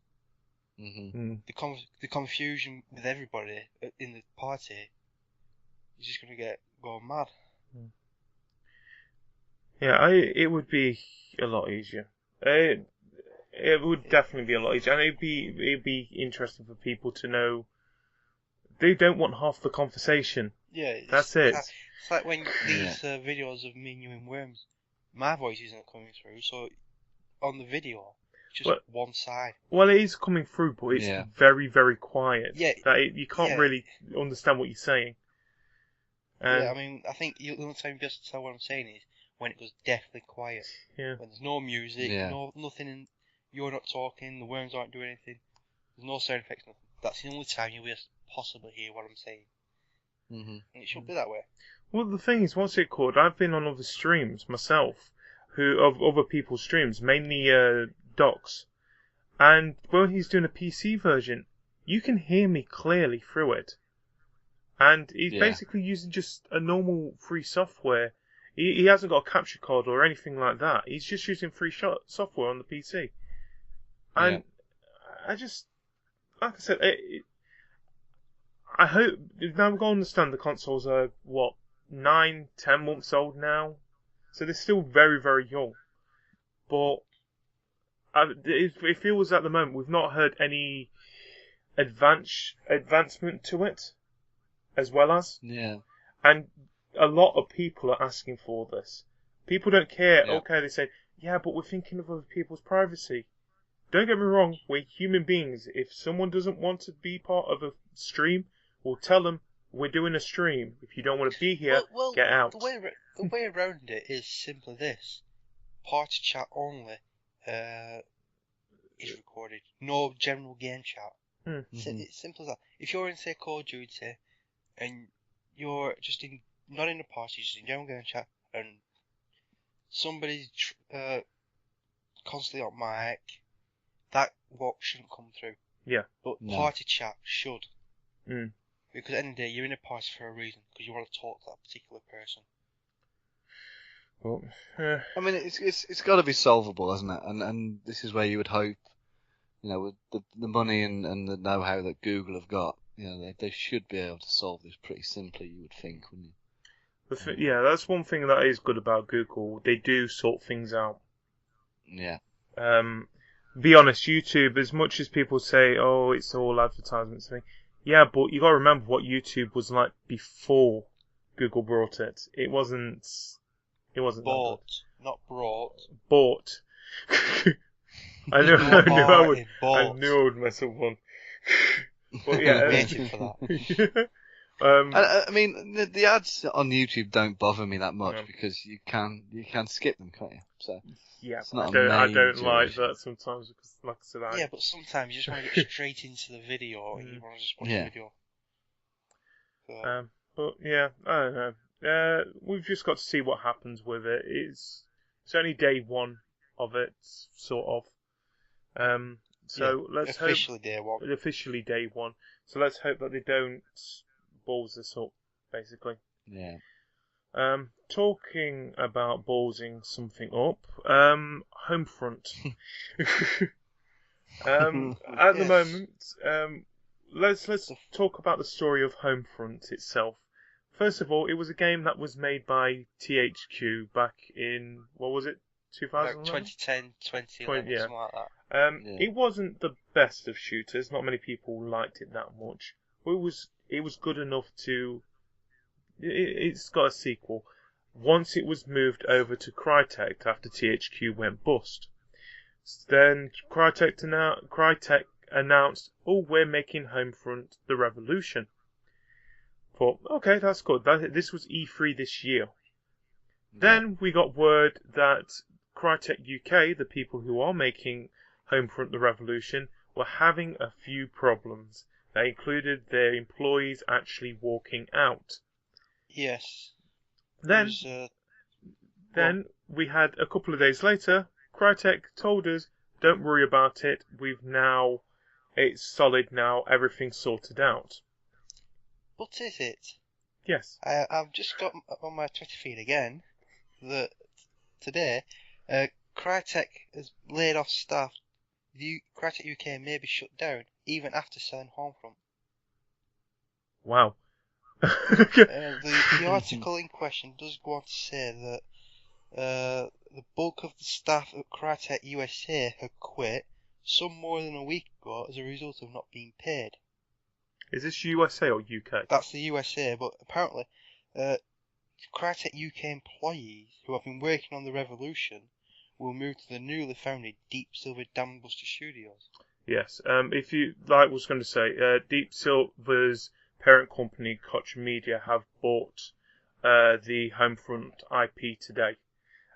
the confusion with everybody in the party is just going to go mad. Yeah, it would be a lot easier. It would definitely be a lot easier, and it'd be interesting for people to know they don't want half the conversation. Yeah, that's it. It's like when these videos of me and you in Worms, my voice isn't coming through, so on the video, just one side. Well, it is coming through, but it's very, very quiet. Yeah, you can't really understand what you're saying. I mean, I think the only time you'll be able to tell what I'm saying is when it goes deathly quiet. Yeah. When there's no music, nothing, and you're not talking, the worms aren't doing anything, there's no sound effects, nothing. That's the only time you'll be able to possibly hear what I'm saying. Mm-hmm. And it should be that way. Well, the thing is, what's it called? I've been on other streams myself, of other people's streams, mainly Doc's, and when he's doing a PC version, you can hear me clearly through it. And he's basically using just a normal free software. He hasn't got a capture card or anything like that. He's just using free software on the PC. And I just, like I said, I hope, now we've got to understand the consoles are, 9, 10 months old now? So they're still very, very young. But it feels at the moment we've not heard any advancement to it, as well as. Yeah. And a lot of people are asking for this. People don't care. Yeah. Okay, they say, but we're thinking of other people's privacy. Don't get me wrong, we're human beings. If someone doesn't want to be part of a stream, we'll tell them we're doing a stream. If you don't want to be here, get out. The way around it is simply this. Party chat only is recorded. No general game chat. Mm-hmm. It's simple as that. If you're in, say, Call of Duty, and you're just not in a party, just in general game chat, and somebody's constantly on mic, that shouldn't come through. Yeah. But party chat should. Mm. Because at the end of the day, you're in a party for a reason, because you want to talk to that particular person. But, I mean, it's got to be solvable, hasn't it? And this is where you would hope, with the money and the know-how that Google have got, they should be able to solve this pretty simply. You would think, wouldn't you? yeah, that's one thing that is good about Google. They do sort things out. Yeah. Be honest, YouTube, as much as people say, oh, it's all advertisements, yeah, but you got to remember what YouTube was like before Google brought it. It wasn't Bought, not brought. Bought. I knew I would mess up one. But yeah, waiting for that. I mean, the ads on YouTube don't bother me that much because you can skip them, can't you? So yeah, it's not I don't like issue. that sometimes because, like I said, yeah, but sometimes you just want to get straight into the video, and you want to just watch the video. So. But yeah, I don't know. We've just got to see what happens with it. It's only day one of it, sort of. So let's officially day one. So let's hope that they don't balls this up, basically. Yeah. Talking about ballsing something up, Homefront. At the moment, let's talk about the story of Homefront itself. First of all, it was a game that was made by THQ back in, what was it, 2011? 2010, 2011, something like that. It wasn't the best of shooters. Not many people liked it that much. But it was good enough to. It's got a sequel. Once it was moved over to Crytek after THQ went bust, then Crytek announced, "Oh, we're making Homefront: The Revolution." Thought, okay, that's good. This was E3 this year. Then we got word that Crytek UK, the people who are making Homefront: The Revolution, were having a few problems. That included their employees actually walking out. Yes. Then we had a couple of days later, Crytek told us, don't worry about it, it's solid now, everything's sorted out. But is it? Yes. I've just got on my Twitter feed again that today, Crytek has laid off staff. Crytek UK may be shut down even after selling Homefront. Wow. The article in question does go on to say that the bulk of the staff at Crytek USA had quit some more than a week ago as a result of not being paid. Is this USA or UK? That's the USA, but apparently Crytek UK employees who have been working on the Revolution will move to the newly founded Deep Silver Dambuster Studios. Yes. If you like, was going to say, Deep Silver's parent company, Koch Media, have bought the Homefront IP today,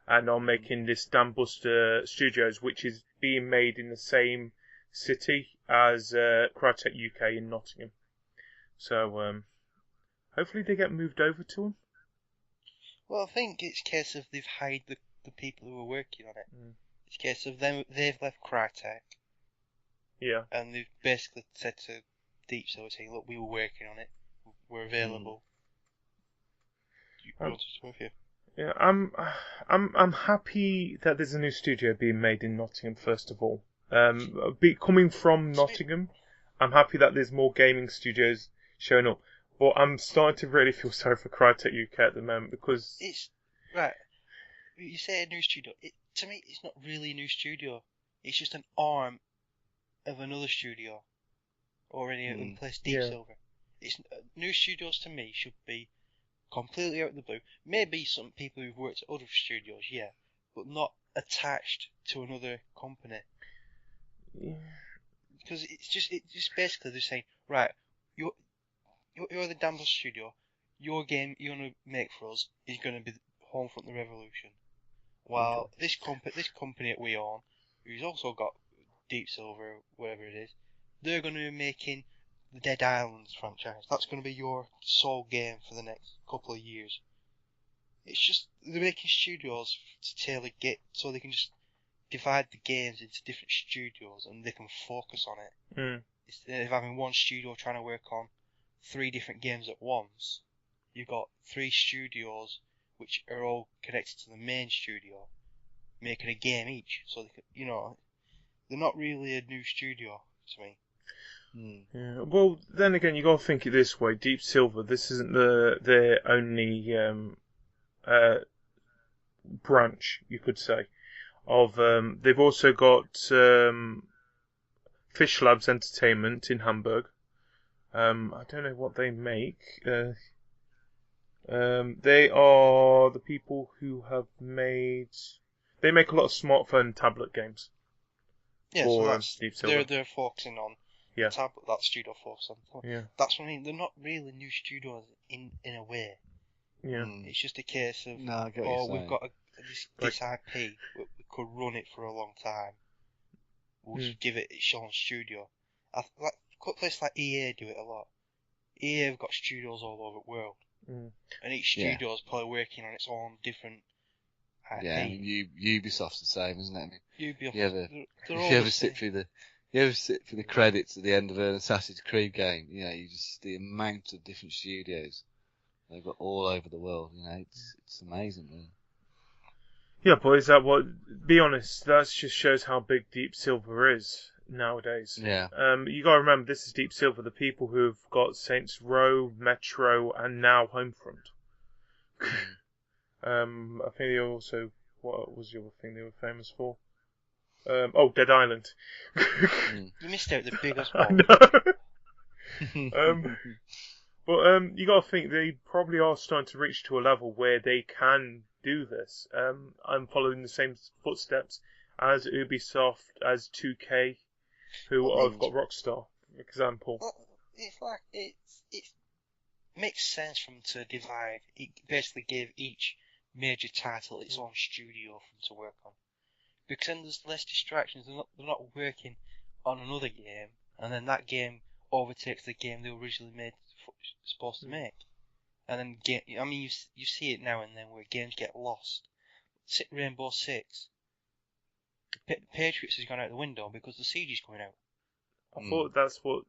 and are making this Dambuster Studios, which is being made in the same city as Crytek UK in Nottingham. So hopefully they get moved over to them. Well, I think it's a case of they've hired the people who are working on it. It's a case of they've left Crytek. Yeah. And they've basically said to Deep Silver, saying, look, we were working on it. We're available. Yeah, I'm happy that there's a new studio being made in Nottingham. First of all, coming from Nottingham, I'm happy that there's more gaming studios showing up. But I'm starting to really feel sorry for Crytek UK at the moment because it's right. You say a new studio. To me, it's not really a new studio. It's just an arm of another studio already in place. Deep Silver. It's new studios to me should be completely out of the blue. Maybe some people who've worked at other studios, yeah, but not attached to another company. Yeah. Because it's just basically they're saying, right, you're the Dambuster studio. Your game you're gonna make for us is gonna be Homefront: The Revolution. While this company that we own, who's also got Deep Silver, whatever it is, they're gonna be making the Dead Islands franchise. That's gonna be your sole game for the next couple of years. It's just they're making studios to tailor get so they can just divide the games into different studios and they can focus on it. Instead of having one studio trying to work on 3 different games at once, you've got 3 studios which are all connected to the main studio, making a game each. So they could, they're not really a new studio to me. Yeah. Well, then again, you got to think it this way: Deep Silver. This isn't their only branch, you could say. Of they've also got Fish Labs Entertainment in Hamburg. I don't know what they make. They are the people who have made. They make a lot of smartphone and tablet games. Yeah, for so that's Deep Silver. they're focusing on Yeah. the tablet that studio focus on. Yeah. That's what I mean. They're not really new studios in a way. Yeah. It's just a case of No, I get what you're we've saying. got this IP. We could run it for a long time. We'll just give it its own studio. Like places like EA do it a lot. EA have got studios all over the world, and each studio is probably working on its own different IP. Yeah, I mean, Ubisoft's the same, isn't it? I mean, Ubisoft, if you ever sit through the credits at the end of an Assassin's Creed game, you just the amount of different studios they've got all over the world. It's amazing, really. Yeah, but is that what? Be honest, that just shows how big Deep Silver is nowadays. Yeah. You gotta remember, this is Deep Silver, the people who've got Saints Row, Metro, and now Homefront. I think they also, what was the other thing they were famous for? Dead Island. You missed out the biggest I one. know. But you got to think they probably are starting to reach to a level where they can do this. I'm following the same footsteps as Ubisoft, as 2K, who have got Rockstar, for example. It's like it makes sense for them to divide. It basically gave each major title its own studio for them to work on, because then there's less distractions. They're not working on another game, and then that game overtakes the game they originally supposed to make. And then you see it now and then where games get lost. Rainbow Six, Patriots has gone out the window because the Siege is coming out. I thought that's what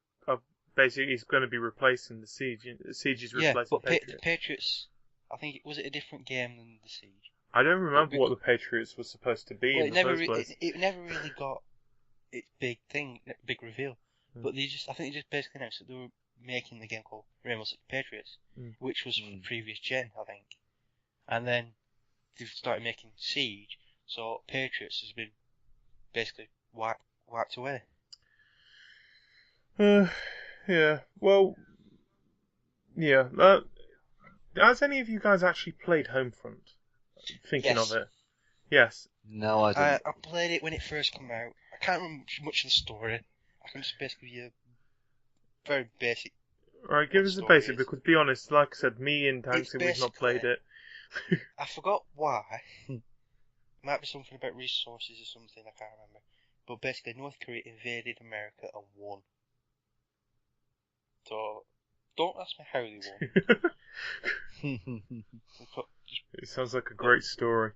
basically is going to be replacing the Siege. The Siege is replacing Patriots. The Patriots, I think was it a different game than the Siege? I don't remember what the Patriots was supposed to be in the first place. It never really got its big reveal. But I think they just basically announced that they were making the game called Rainbow Six Patriots, which was for the previous gen, I think. And then they've started making Siege, so Patriots has been basically wiped away. Yeah. Well, yeah. Has any of you guys actually played Homefront? Thinking of it. Yes. No, I didn't. I played it when it first came out. I can't remember much of the story. I can just basically give you a very basic. Alright, give us the basic, because to be honest, like I said, me and Hanksy, we've not played it. I forgot why. Might be something about resources or something, I can't remember. But basically, North Korea invaded America and won. So, don't ask me how they won. It sounds like a great story.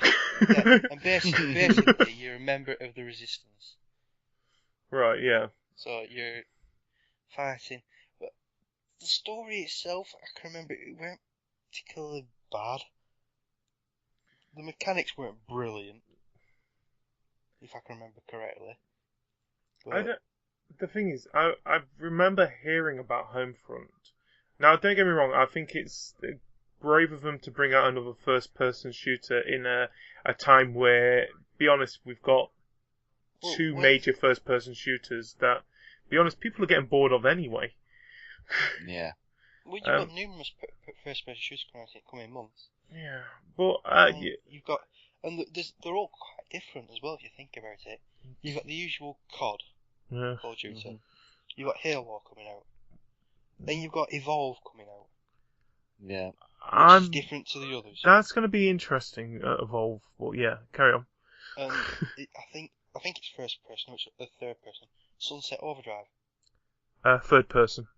Yeah, and basically, you're a member of the resistance. Right, yeah. So you're fighting. But the story itself, I can remember, it weren't particularly bad. The mechanics weren't brilliant, if I can remember correctly. But the thing is, I remember hearing about Homefront. Now, don't get me wrong, I think it's brave of them to bring out another first-person shooter in a time where, be honest, we've got two major first-person shooters that, be honest, people are getting bored of anyway. Yeah. Well, you've got numerous first-person shooters coming out in the coming months. Yeah, but you've got, and they're all quite different as well if you think about it. You've got the usual COD, Call of Duty. Mm-hmm. You've got Halo coming out. Then you've got Evolve coming out. Yeah. Which is different to the others. That's going to be interesting, Evolve. But yeah, carry on. I think it's first person, or it's a third person. Sunset Overdrive. Third person.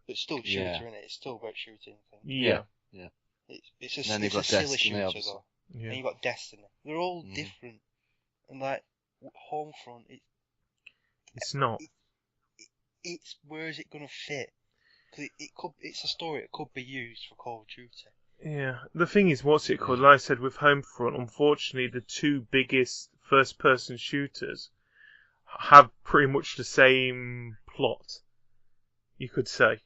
It's still shooter, isn't it? It's still about shooting. Yeah. It's a silly shooter though. Yeah. And you've got Destiny. They're all different. And like Homefront, it's not. It's where is it going to fit? Because it's a story that could be used for Call of Duty. Yeah, the thing is, what's it called? Like I said, with Homefront, unfortunately, the two biggest first-person shooters have pretty much the same plot, you could say.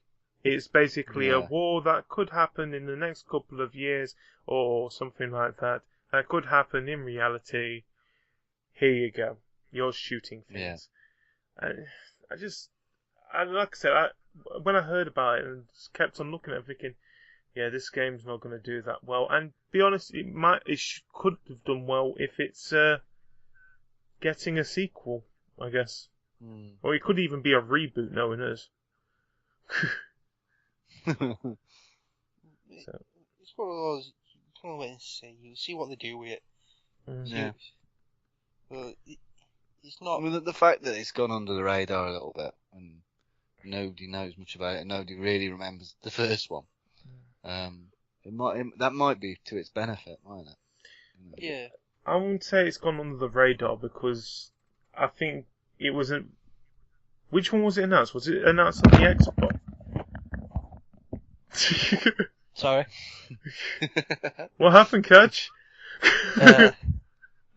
It's basically a war that could happen in the next couple of years, or something like that. That could happen in reality. Here you go. You're shooting things. Yeah. Like I said, when I heard about it and just kept on looking at it, thinking, yeah, this game's not going to do that well. And be honest, could have done well if it's getting a sequel, I guess. Or it could even be a reboot, knowing us. So. It's one of those, you kind of wait and see. You'll see what they do with it. Yeah. It's not... I mean, the fact that it's gone under the radar a little bit, and nobody knows much about it, and nobody really remembers the first one. That might be to its benefit, mightn't it? Yeah. I wouldn't say it's gone under the radar because I think it wasn't. Which one was it announced? Was it announced on the Xbox? Sorry. What happened, Catch?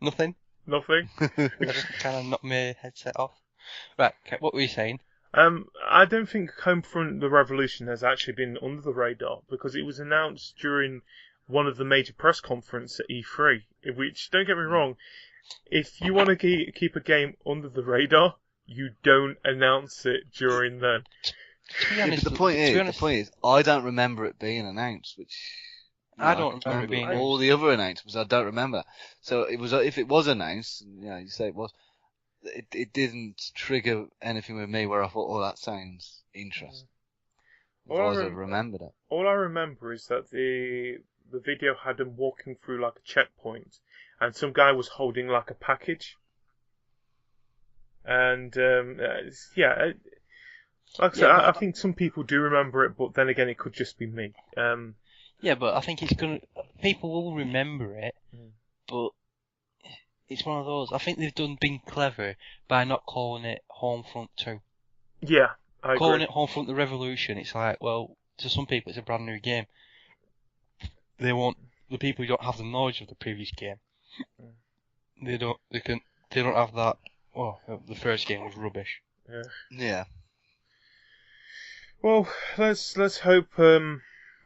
Nothing. Nothing. I just kind of knocked my headset off. Right, okay, what were you saying? I don't think Homefront: The Revolution has actually been under the radar because it was announced during one of the major press conferences at E3. Which, don't get me wrong, if you want to keep a game under the radar, you don't announce it during then. But the point is, I don't remember it being announced, which I don't remember it being announced. All the other announcements, I don't remember. So it was, if it was announced, you say it was. It didn't trigger anything with me where I thought, oh, that sounds interesting. I remembered it. All I remember is that the video had them walking through like a checkpoint, and some guy was holding like a package. And like I said, I think some people do remember it, but then again, it could just be me. Yeah, but I think people will remember it, but. It's one of those. I think they've been clever by not calling it Homefront 2. Yeah, I agree. Calling it Homefront: The Revolution, it's like, well, to some people it's a brand new game. They want the people who don't have the knowledge of the previous game. They don't have that. Oh, the first game was rubbish. Yeah. Well, let's hope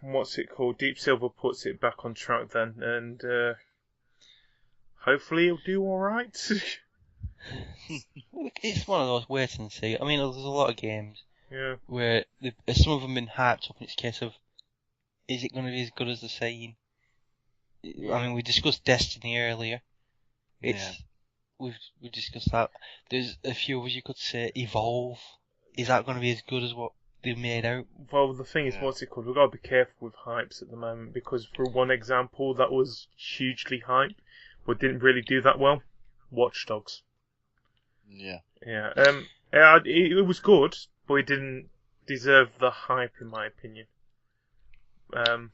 what's it called? Deep Silver puts it back on track then, and hopefully it'll do alright. It's one of those wait and see. I mean, there's a lot of games where some of them have been hyped up, and it's a case of, is it going to be as good as they're saying? I mean, we discussed Destiny earlier. We've discussed that. There's a few others you could say. Evolve. Is that going to be as good as what they made out? Well, the thing is, what's it called? We've got to be careful with hypes at the moment, because for one example that was hugely hyped, but didn't really do that well, Watch Dogs. Yeah. It was good, but it didn't deserve the hype, in my opinion. Well,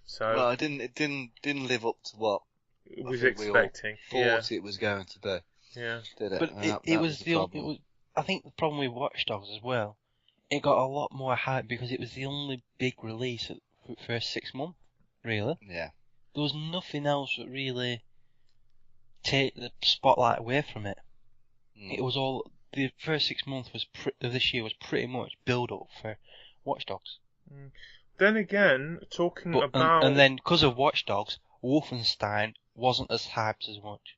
it didn't live up to what it was expecting. Thought it was going to do. Yeah. Did it? But it was I think the problem with Watch Dogs as well, it got a lot more hype because it was the only big release for the first 6 months, really. Yeah. There was nothing else that really take the spotlight away from it. It was all, the first 6 months of this year was pretty much build up for Watch Dogs. Then again, about... And then, because of Watch Dogs, Wolfenstein wasn't as hyped as much.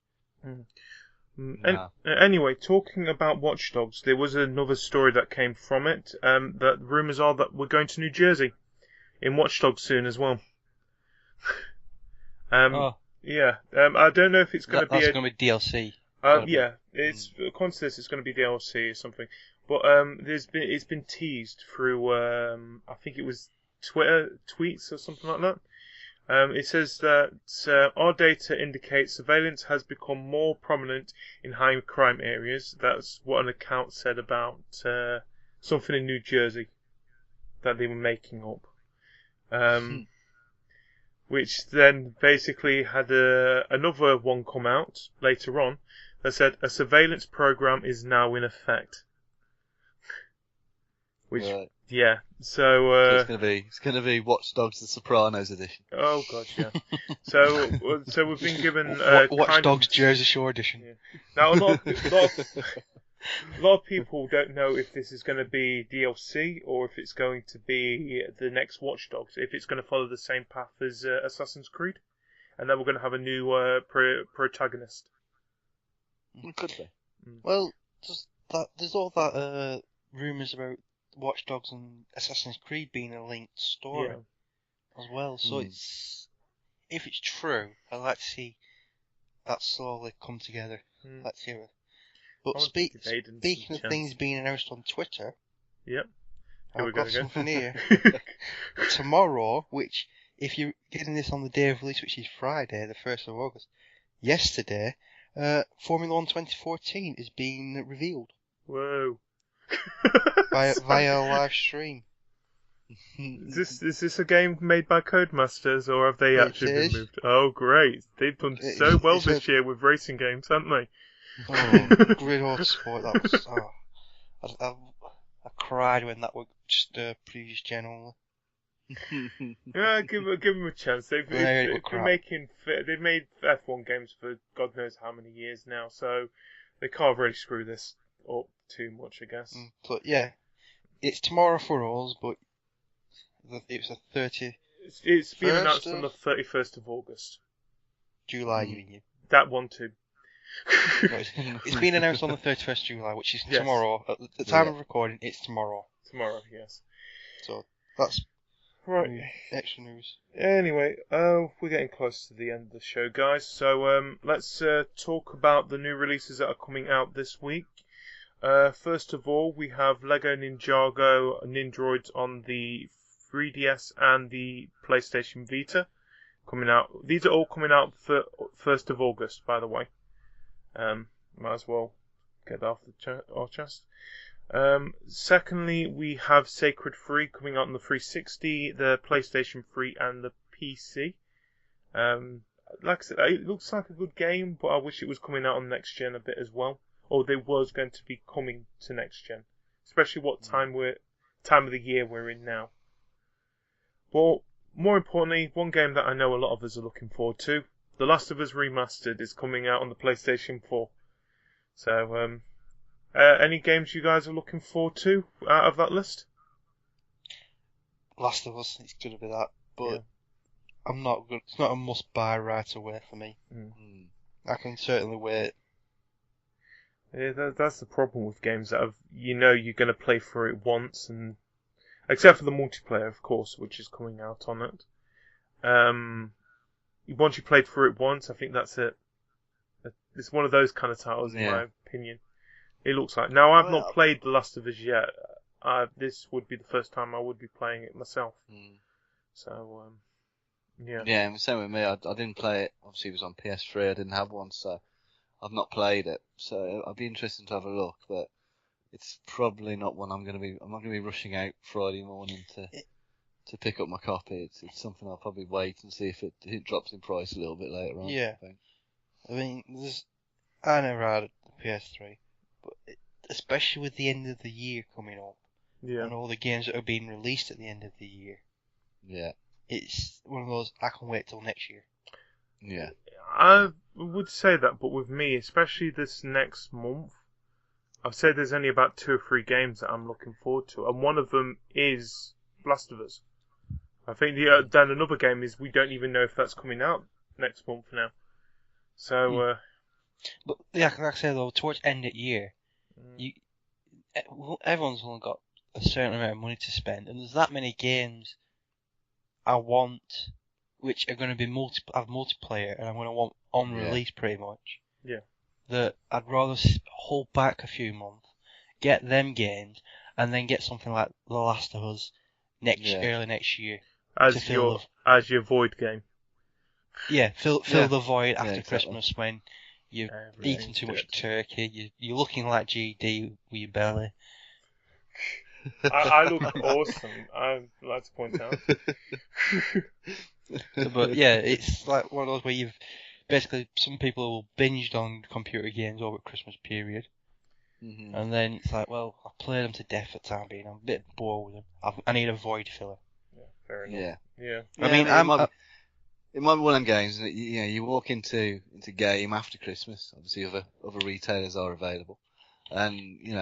Anyway, talking about Watch Dogs, there was another story that came from it, that rumours are that we're going to New Jersey in Watch Dogs soon as well. Yeah, I don't know if it's going to be... That's going to be DLC. It's according to this, it's going to be DLC or something. But it's been teased through I think it was Twitter tweets or something like that. It says that our data indicates surveillance has become more prominent in high crime areas. That's what an account said about something in New Jersey that they were making up. Which then basically had another one come out later on that said a surveillance program is now in effect. Which, Yeah. So it's gonna be Watch Dogs: The Sopranos edition. Oh god, yeah. So we've been given Watch Dogs Jersey Shore edition. Yeah. Now a lot of people don't know if this is going to be DLC or if it's going to be the next Watch Dogs. If it's going to follow the same path as Assassin's Creed, and then we're going to have a new protagonist. It could be. Well, there's all that rumours about Watch Dogs and Assassin's Creed being a linked story as well. So if it's true, I'd like to see that slowly come together. Let's hear it. But speaking of things being announced on Twitter, I've got something here. Tomorrow, which, if you're getting this on the day of release, which is Friday, the 1st of August, yesterday, Formula 1 2014 is being revealed. Whoa. via live stream. Is this a game made by Codemasters, or have they actually been moved? Oh, great. They've done so well this year with racing games, haven't they? Oh, Grid Autosport, that was... I cried when that was just previous gen only. Yeah, give them a chance. They've made F1 games for God knows how many years now, so they can't really screw this up too much, I guess. But yeah, it's tomorrow for us, but it's the 30th. It's been announced on the 31st of August. July, you mean? That one too. It's been announced on the 31st July, which is tomorrow. At the time of recording, it's tomorrow. Tomorrow, yes. So that's right. Extra news. Anyway, we're getting close to the end of the show, guys. So let's talk about the new releases that are coming out this week. First of all, we have Lego Ninjago Nindroids on the 3DS and the PlayStation Vita coming out. These are all coming out for 1st of August, by the way. Might as well get that off our chest. Secondly, we have Sacred 3 coming out on the 360, the PlayStation 3 and the PC. Like I said, it looks like a good game, but I wish it was coming out on next gen a bit as well. Or they was going to be coming to next gen, especially what time of the year we're in now. But more importantly, one game that I know a lot of us are looking forward to, The Last of Us Remastered, is coming out on the PlayStation 4. So, any games you guys are looking forward to out of that list? Last of Us, it's going to be that, but I'm not good. It's not a must buy right away for me. I can certainly wait. Yeah, that's the problem with games that you're going to play through it once, and except for the multiplayer, of course, which is coming out on it. Once you played through it once, I think that's it. It's one of those kind of titles, in my opinion. It looks like. Now, I've not played The Last of Us yet. This would be the first time I would be playing it myself. So, yeah. Yeah, same with me. I didn't play it. Obviously, it was on PS3. I didn't have one, so I've not played it. So I'd be interested to have a look, but it's probably not one I'm not going to be rushing out Friday morning to pick up my copy. It's something I'll probably wait and see if it drops in price a little bit later on. Yeah. I mean, I never had a PS3, but especially with the end of the year coming up, and all the games that are being released at the end of the year, it's one of those I can wait till next year. Yeah. I would say that, but with me, especially this next month, I've said there's only about 2 or 3 games that I'm looking forward to, and one of them is Last of Us. I think then another game is we don't even know if that's coming out next month now. So, but like I say though, towards end of year, everyone's only got a certain amount of money to spend, and there's that many games I want, which are going to be have multiplayer, and I'm going to want on release pretty much. Yeah. That I'd rather hold back a few months, get them games, and then get something like The Last of Us early next year. As your void game. Yeah, fill the void after Christmas when you've eaten too much turkey, you're looking like GD with your belly. I look awesome, I'd like to point out. But yeah, it's like one of those where you've basically, some people binged on computer games over the Christmas period. Mm-hmm. And then it's like, well, I've played them to death for the time being. I'm a bit bored with them. I need a void filler. Yeah, fair enough. Yeah. I mean, it might be one of them games that you walk into game after Christmas. Obviously, other retailers are available, and you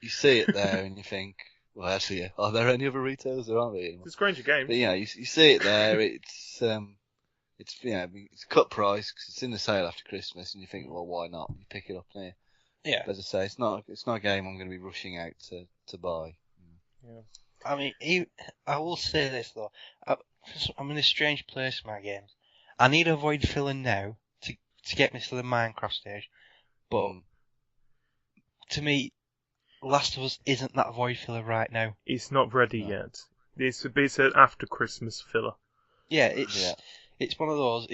see it there and you think, well, actually, are there any other retailers? There aren't really. It's Granger Games. But you see it there. It's cut price because it's in the sale after Christmas, and you think, well, why not? You pick it up there. Yeah. But as I say, it's not a game I'm going to be rushing out to buy. Yeah. I mean, I will say this though. I'm in a strange place with my games. I need a void filler now to get me to the Minecraft stage, but to me, Last of Us isn't that void filler right now. It's not ready yet. It's an after Christmas filler. Yeah, it's one of those.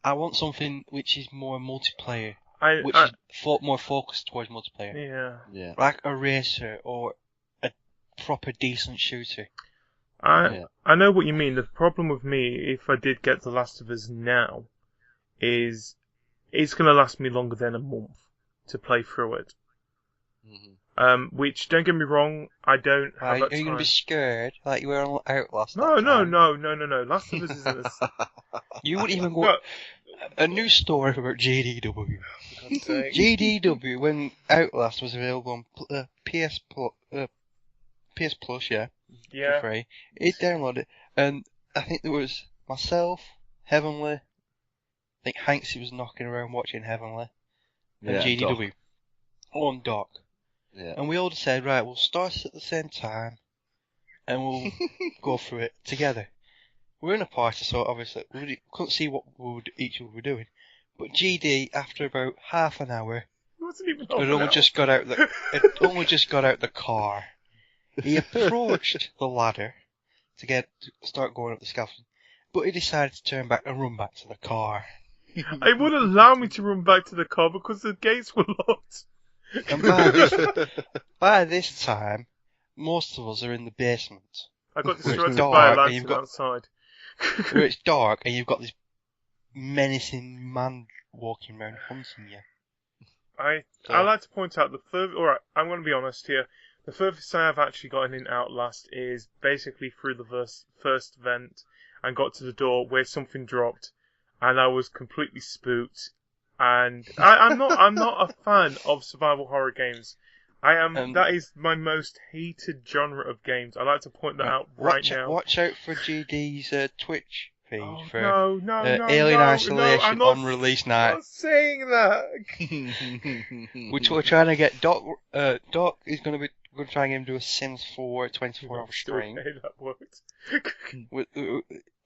I want something which is more multiplayer, is more focused towards multiplayer. Yeah. Like a racer or a proper decent shooter. I know what you mean. The problem with me, if I did get The Last of Us now, is it's going to last me longer than a month to play through it. Mm-hmm. Which, don't get me wrong, I don't have that time. Are you going to be scared like you were on Outlast? No. Last of Us isn't You wouldn't even go... A new story about JDW. JDW, when Outlast was available on PS Plus, yeah. For free. It downloaded, and I think there was myself, Heavenly, I think Hanksy was knocking around watching Heavenly, and GDW, on Doc. Yeah. And we all said, right, we'll start at the same time, and we'll go through it together. We're in a party, so obviously we couldn't see what each other were doing. But GD, after about half an hour, it only just got out the car. He approached the ladder to start going up the scaffolding, but he decided to turn back and run back to the car. It wouldn't allow me to run back to the car because the gates were locked. And by this time, most of us are in the basement. I got distracted by a lantern outside. Where it's dark and you've got this menacing man walking around hunting you. I like to point out alright, I'm going to be honest here. The furthest I have actually gotten in Outlast is basically through the first vent and got to the door where something dropped, and I was completely spooked. And I'm not a fan of survival horror games. That is my most hated genre of games. I like to point that out now. Watch out for GD's Twitch feed for Alien Isolation on release night. I'm not saying that. We're trying to get Doc. Doc is going to try and get him to do a Sims 4 24-hour stream. Okay, that worked.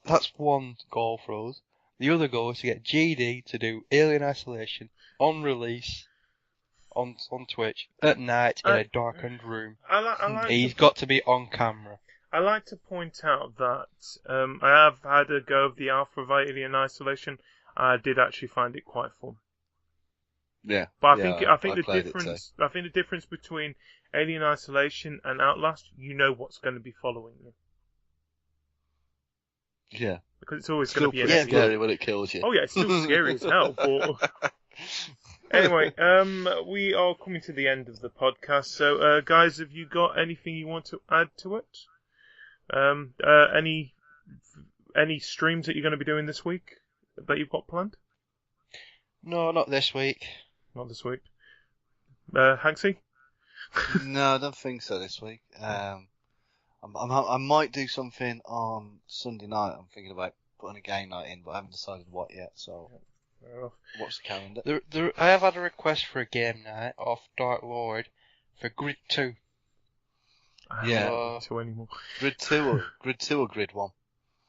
That's one goal for us. The other goal is to get GD to do Alien Isolation on release on Twitch at night in a darkened room. He's got to be on camera. I like to point out that I have had a go of the alpha of Alien Isolation. I did actually find it quite fun. Yeah. But I think the difference between Alien Isolation and Outlast, you know what's going to be following you. Yeah. Because it's always going to be scary when it kills you. Oh yeah, it's still scary as hell. But anyway, we are coming to the end of the podcast. So, guys, have you got anything you want to add to it? Any streams that you're going to be doing this week that you've got planned? No, not this week. Not this week. Hanksy? No, I don't think so this week. I might do something on Sunday night. I'm thinking about putting a game night in, but I haven't decided what yet. So, watch the calendar. I have had a request for a game night off Dark Lord for Grid 2. Yeah, Grid 2 anymore. Grid 2 or Grid 1?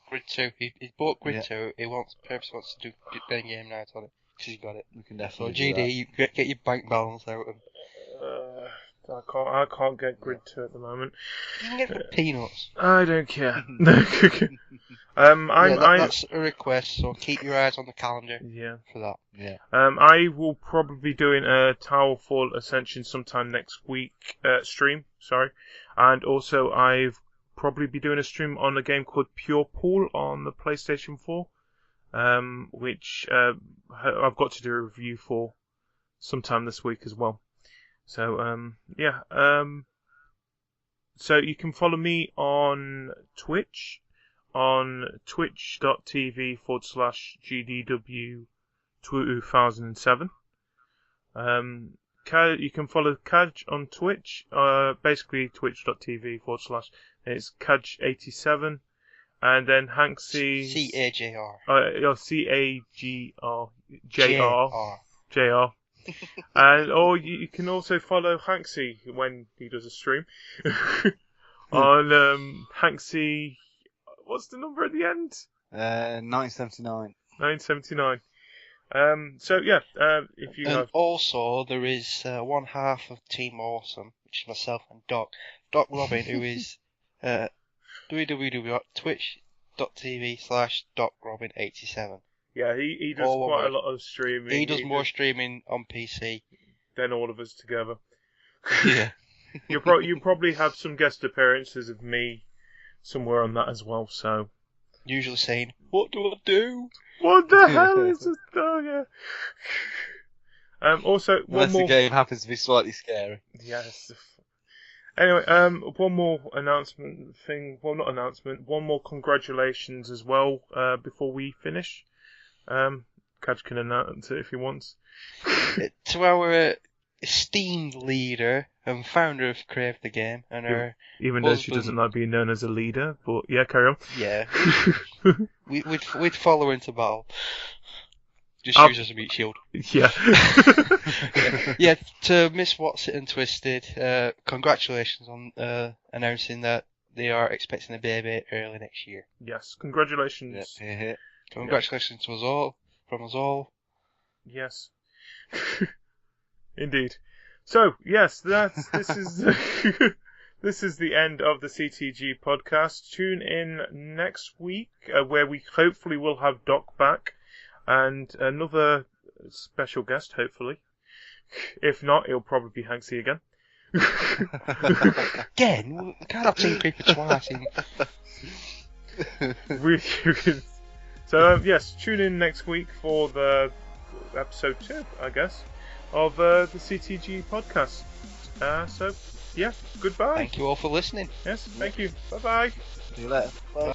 Grid 2. He's bought Grid 2. He wants to do a game night on it because he's got it. We can definitely. So GD, you get your bank balance out and. I can't get Grid 2 at the moment. You can get it for peanuts. I don't care. That's a request, so keep your eyes on the calendar for that. Yeah. I will probably be doing a Towerfall Ascension sometime next week, stream, and also I've probably be doing a stream on a game called Pure Pool on the PlayStation 4, which I've got to do a review for. sometime this week as well. So so you can follow me on Twitch, on twitch.tv/GDW2007. You can follow Kaj on Twitch, basically twitch.tv/ it's Kaj87, and then Hanksy CAJR. CAGR and or you can also follow Hanksy when he does a stream on Hanksy. What's the number at the end? 979. 979. So yeah, if you have... also there is one half of Team Awesome, which is myself and Doc Robin, who is www.twitch.tv/DocRobin87. Yeah, he does quite a lot of streaming. He does more streaming on PC than all of us together. Yeah. You probably have some guest appearances of me somewhere on that as well. So usually saying, "What do I do? What the hell is this?" Oh yeah. Also, unless the game happens to be slightly scary. Yes. Anyway, one more announcement thing. Well, not announcement. One more congratulations as well. Before we finish. Kaj can announce it if he wants. To our esteemed leader and founder of Crave the Game, and her even though she doesn't like being known as a leader, but yeah, carry on. Yeah, we'd follow her into battle. Just use her as a meat shield. Yeah. Yeah. To Miss What's It and Twisted, congratulations on announcing that they are expecting a baby early next year. Yes, congratulations. Yeah. Congratulations to us all, from us all. Yes. Indeed. So, yes, this is this is the end of the CTG podcast. Tune in next week, where we hopefully will have Doc back and another special guest, hopefully. If not, it'll probably be Hanksy again. Again? We can't have Team Creeper twice. So, yes, tune in next week for the episode 2, I guess, of the CTG podcast. So, yeah, goodbye. Thank you all for listening. Yes, thank you. Bye-bye. See you later. Bye.